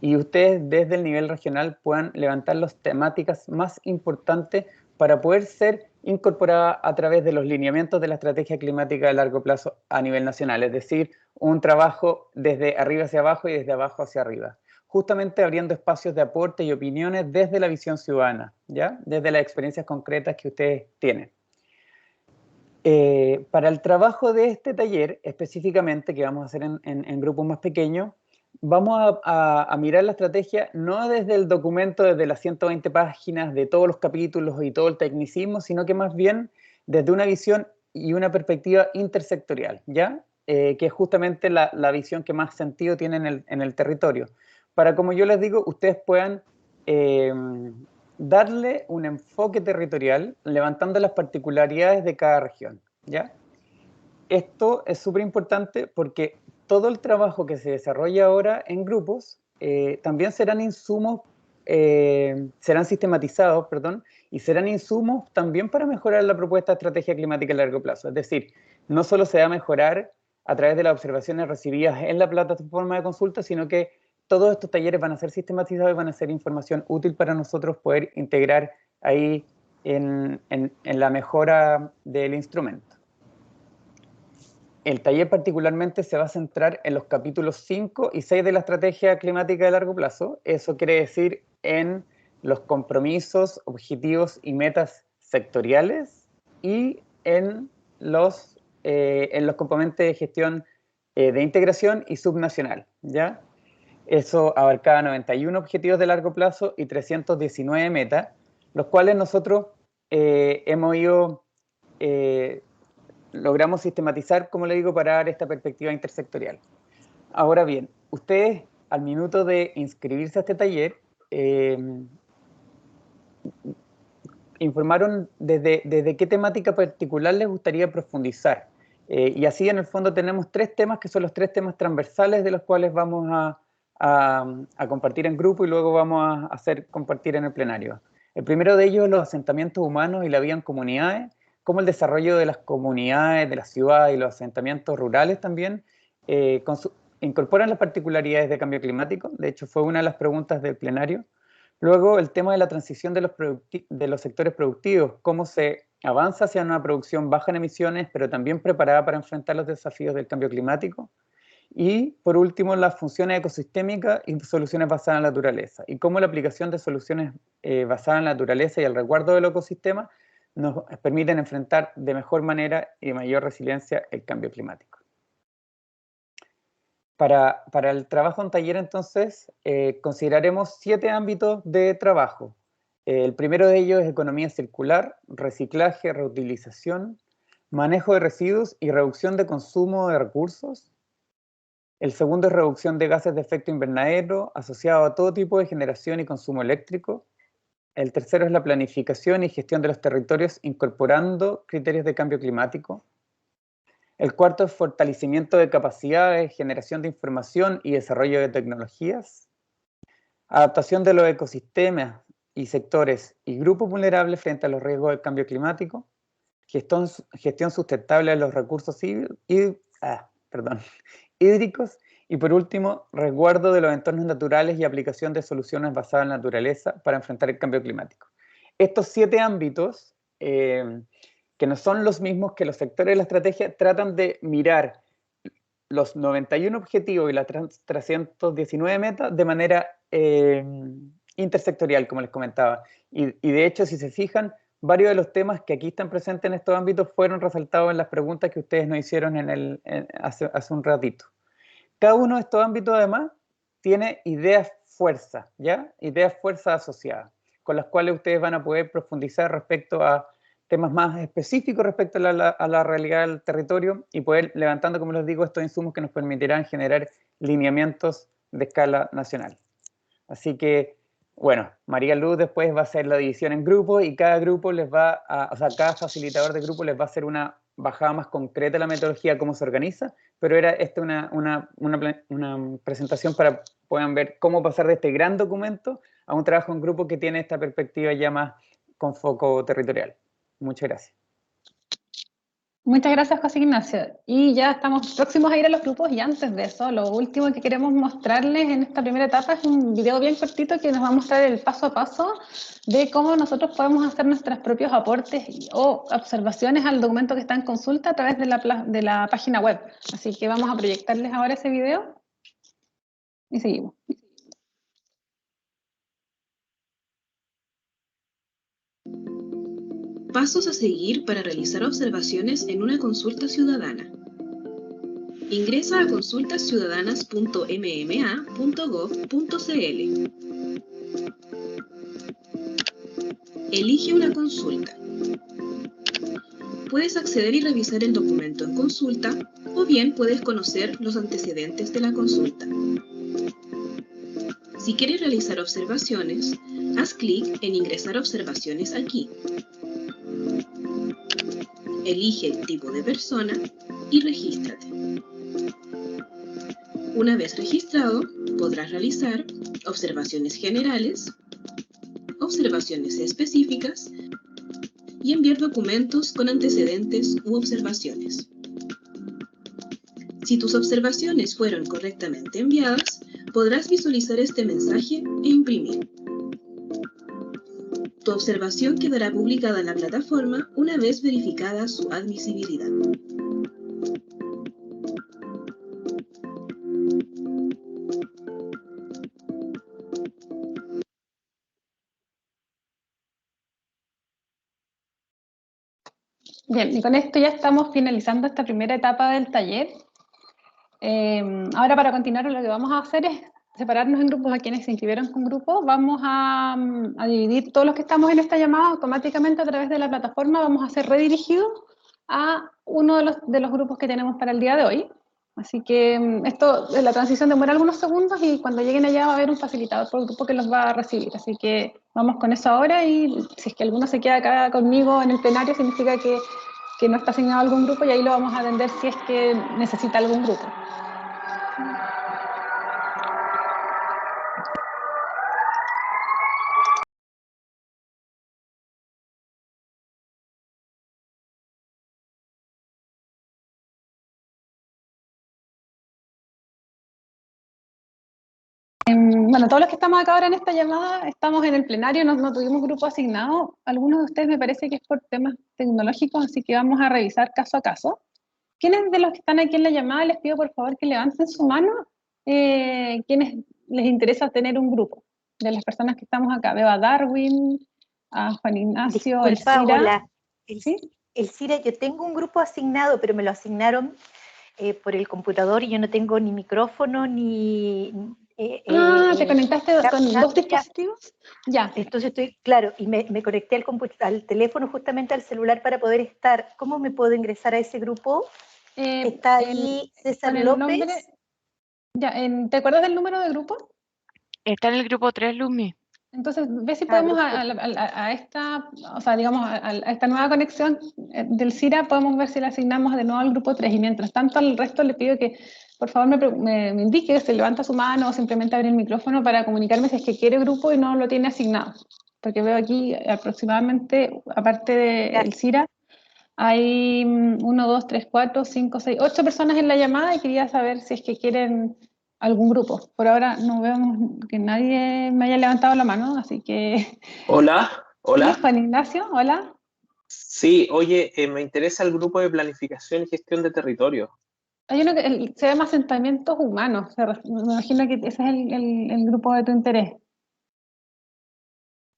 y ustedes desde el nivel regional puedan levantar las temáticas más importantes para poder ser incorporada a través de los lineamientos de la estrategia climática de largo plazo a nivel nacional, es decir, un trabajo desde arriba hacia abajo y desde abajo hacia arriba, justamente abriendo espacios de aporte y opiniones desde la visión ciudadana, ¿ya? Desde las experiencias concretas que ustedes tienen. Para el trabajo de este taller, específicamente, que vamos a hacer en grupos más pequeños, vamos a mirar la estrategia no desde el documento, desde las 120 páginas, de todos los capítulos y todo el tecnicismo, sino que más bien desde una visión y una perspectiva intersectorial, ¿ya? Que es justamente la visión que más sentido tiene en el territorio. Para, como yo les digo, ustedes puedan darle un enfoque territorial, levantando las particularidades de cada región, ¿ya? Esto es súper importante porque todo el trabajo que se desarrolla ahora en grupos también serán insumos, serán sistematizados, perdón, y serán insumos también para mejorar la propuesta de estrategia climática a largo plazo. Es decir, no solo se va a mejorar a través de las observaciones recibidas en la plataforma de consulta, sino que todos estos talleres van a ser sistematizados y van a ser información útil para nosotros poder integrar ahí en la mejora del instrumento. El taller particularmente se va a centrar en los capítulos 5 y 6 de la estrategia climática de largo plazo. Eso quiere decir en los compromisos, objetivos y metas sectoriales y en los componentes de gestión de integración y subnacional, ¿ya? Eso abarcaba 91 objetivos de largo plazo y 319 metas, los cuales nosotros logramos sistematizar, como le digo, para dar esta perspectiva intersectorial. Ahora bien, ustedes al minuto de inscribirse a este taller, informaron desde qué temática particular les gustaría profundizar. Y así en el fondo tenemos 3 temas que son los 3 temas transversales de los cuales vamos a compartir en grupo y luego vamos a hacer compartir en el plenario. El primero de ellos, los asentamientos humanos y la vida en comunidades, cómo el desarrollo de las comunidades, de las ciudades y los asentamientos rurales también incorporan las particularidades de cambio climático. De hecho, fue una de las preguntas del plenario. Luego, el tema de la transición de los sectores productivos, cómo se avanza hacia una producción baja en emisiones, pero también preparada para enfrentar los desafíos del cambio climático. Y, por último, las funciones ecosistémicas y soluciones basadas en la naturaleza, y cómo la aplicación de soluciones basadas en la naturaleza y el resguardo del ecosistema nos permiten enfrentar de mejor manera y de mayor resiliencia el cambio climático. Para el trabajo en taller, entonces, consideraremos 7 ámbitos de trabajo. El primero de ellos es economía circular, reciclaje, reutilización, manejo de residuos y reducción de consumo de recursos. El segundo es reducción de gases de efecto invernadero asociado a todo tipo de generación y consumo eléctrico. El tercero es la planificación y gestión de los territorios incorporando criterios de cambio climático. El cuarto es fortalecimiento de capacidades, generación de información y desarrollo de tecnologías. Adaptación de los ecosistemas y sectores y grupos vulnerables frente a los riesgos del cambio climático. Gestión sustentable de los recursos hídricos. Y por último, resguardo de los entornos naturales y aplicación de soluciones basadas en la naturaleza para enfrentar el cambio climático. Estos 7 ámbitos, que no son los mismos que los sectores de la estrategia, tratan de mirar los 91 objetivos y las 319 metas de manera intersectorial, como les comentaba. Y de hecho, si se fijan, varios de los temas que aquí están presentes en estos ámbitos fueron resaltados en las preguntas que ustedes nos hicieron hace un ratito. Cada uno de estos ámbitos, además, tiene ideas fuerza, ¿ya? Ideas fuerza asociadas, con las cuales ustedes van a poder profundizar respecto a temas más específicos respecto a la realidad del territorio y poder levantando, como les digo, estos insumos que nos permitirán generar lineamientos de escala nacional. Así que Bueno, María Luz después va a hacer la división en grupos y cada grupo les va a, o sea, cada facilitador de grupo les va a hacer una bajada más concreta de la metodología, cómo se organiza, pero era una presentación para que puedan ver cómo pasar de este gran documento a un trabajo en grupo que tiene esta perspectiva ya más con foco territorial. Muchas gracias. Muchas gracias, José Ignacio. Y ya estamos próximos a ir a los grupos, y antes de eso, lo último que queremos mostrarles en esta primera etapa es un video bien cortito que nos va a mostrar el paso a paso de cómo nosotros podemos hacer nuestros propios aportes o observaciones al documento que está en consulta a través de la página web. Así que vamos a proyectarles ahora ese video y seguimos. Pasos a seguir para realizar observaciones en una consulta ciudadana. Ingresa a consultasciudadanas.mma.gov.cl. Elige una consulta. Puedes acceder y revisar el documento en consulta, o bien puedes conocer los antecedentes de la consulta. Si quieres realizar observaciones, haz clic en Ingresar observaciones aquí. Elige el tipo de persona y regístrate. Una vez registrado, podrás realizar observaciones generales, observaciones específicas y enviar documentos con antecedentes u observaciones. Si tus observaciones fueron correctamente enviadas, podrás visualizar este mensaje e imprimir. Tu observación quedará publicada en la plataforma una vez verificada su admisibilidad. Bien, y con esto ya estamos finalizando esta primera etapa del taller. Ahora, para continuar, lo que vamos a hacer es separarnos en grupos. A quienes se inscribieron con grupos, vamos a dividir todos los que estamos en esta llamada automáticamente a través de la plataforma. Vamos a ser redirigidos a uno de los grupos que tenemos para el día de hoy. Así que la transición demora algunos segundos, y cuando lleguen allá va a haber un facilitador por grupo que los va a recibir. Así que vamos con eso ahora, y si es que alguno se queda acá conmigo en el plenario, significa que no está asignado a algún grupo, y ahí lo vamos a atender si es que necesita algún grupo. Bueno, todos los que estamos acá ahora en esta llamada estamos en el plenario, no tuvimos grupo asignado. Algunos de ustedes me parece que es por temas tecnológicos, así que vamos a revisar caso a caso. ¿Quiénes de los que están aquí en la llamada les pido por favor que levanten su mano? ¿Quiénes les interesa tener un grupo? De las personas que estamos acá, veo a Darwin, a Juan Ignacio, Disculpa, Elcira. hola. ¿Sí? Elcira, yo tengo un grupo asignado, pero me lo asignaron por el computador y yo no tengo ni micrófono ni... ¿te conectaste con dos dispositivos? Ya. Entonces claro, y me conecté al teléfono, justamente al celular, para poder estar. ¿Cómo me puedo ingresar a ese grupo? Está ahí César López. ¿Te acuerdas del número de grupo? Está en el grupo 3, Lumi. Entonces, ve si podemos a esta, o sea, digamos, a esta nueva conexión del CIRA, podemos ver si le asignamos de nuevo al grupo 3, y mientras tanto al resto le pido que por favor me indique, se levanta su mano o simplemente abre el micrófono para comunicarme si es que quiere grupo y no lo tiene asignado, porque veo aquí aproximadamente, aparte del CIRA, hay 1, 2, 3, 4, 5, 6, 8 personas en la llamada, y quería saber si es que quieren algún grupo. Por ahora no veo que nadie me haya levantado la mano, así que... Hola. ¿Sí, Juan Ignacio? Hola. Sí, oye, me interesa el grupo de planificación y gestión de territorio. Hay uno que se llama asentamientos humanos. Me imagino que ese es el grupo de tu interés.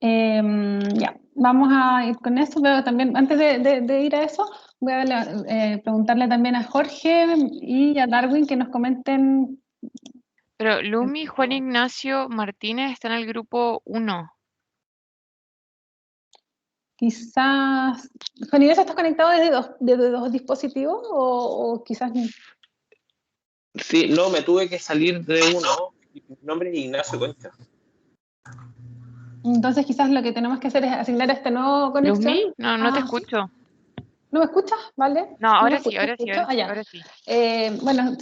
Ya, vamos a ir con eso, pero también antes de ir a eso, voy a preguntarle también a Jorge y a Darwin que nos comenten. Pero Lumi, Juan Ignacio Martínez está en el grupo 1. Quizás... Juan Ignacio, ¿estás conectado desde dos dispositivos o quizás...? Sí, no, me tuve que salir de uno. Mi nombre es Ignacio Concha. Entonces quizás lo que tenemos que hacer es asignar a esta nueva conexión. Luzmi, no te escucho. ¿No me escuchas? ¿Vale? No, ahora sí, ahora sí. Bueno,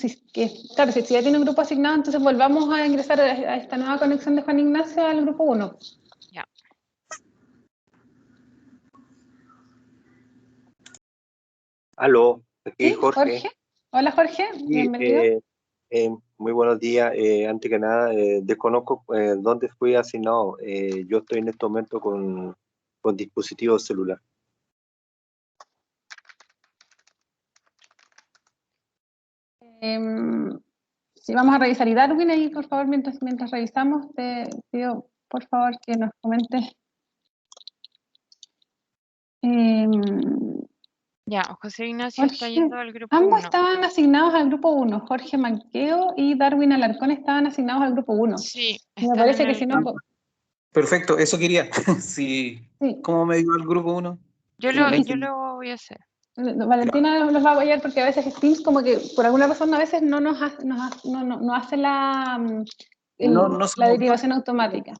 claro, si ya tiene un grupo asignado, entonces volvamos a ingresar a esta nueva conexión de Juan Ignacio al grupo 1. Ya. Aló, aquí ¿Sí? Jorge. Hola Jorge, bienvenido. Muy buenos días. Antes que nada, desconozco dónde fui asignado. Yo estoy en este momento con dispositivo celular. Si vamos a revisar, y Darwin, ahí por favor, mientras revisamos, te pido por favor que nos comentes. Ya, José Ignacio está yendo al grupo Ambos 1. estaban asignados al grupo 1, Jorge Manqueo y Darwin Alarcón estaban asignados al grupo 1. Sí, me parece que si no... Perfecto, eso quería. Sí. ¿Cómo me dio al grupo 1? Yo lo voy a hacer. Valentina los va a apoyar porque a veces Teams como que por alguna razón a veces no hace la derivación automática.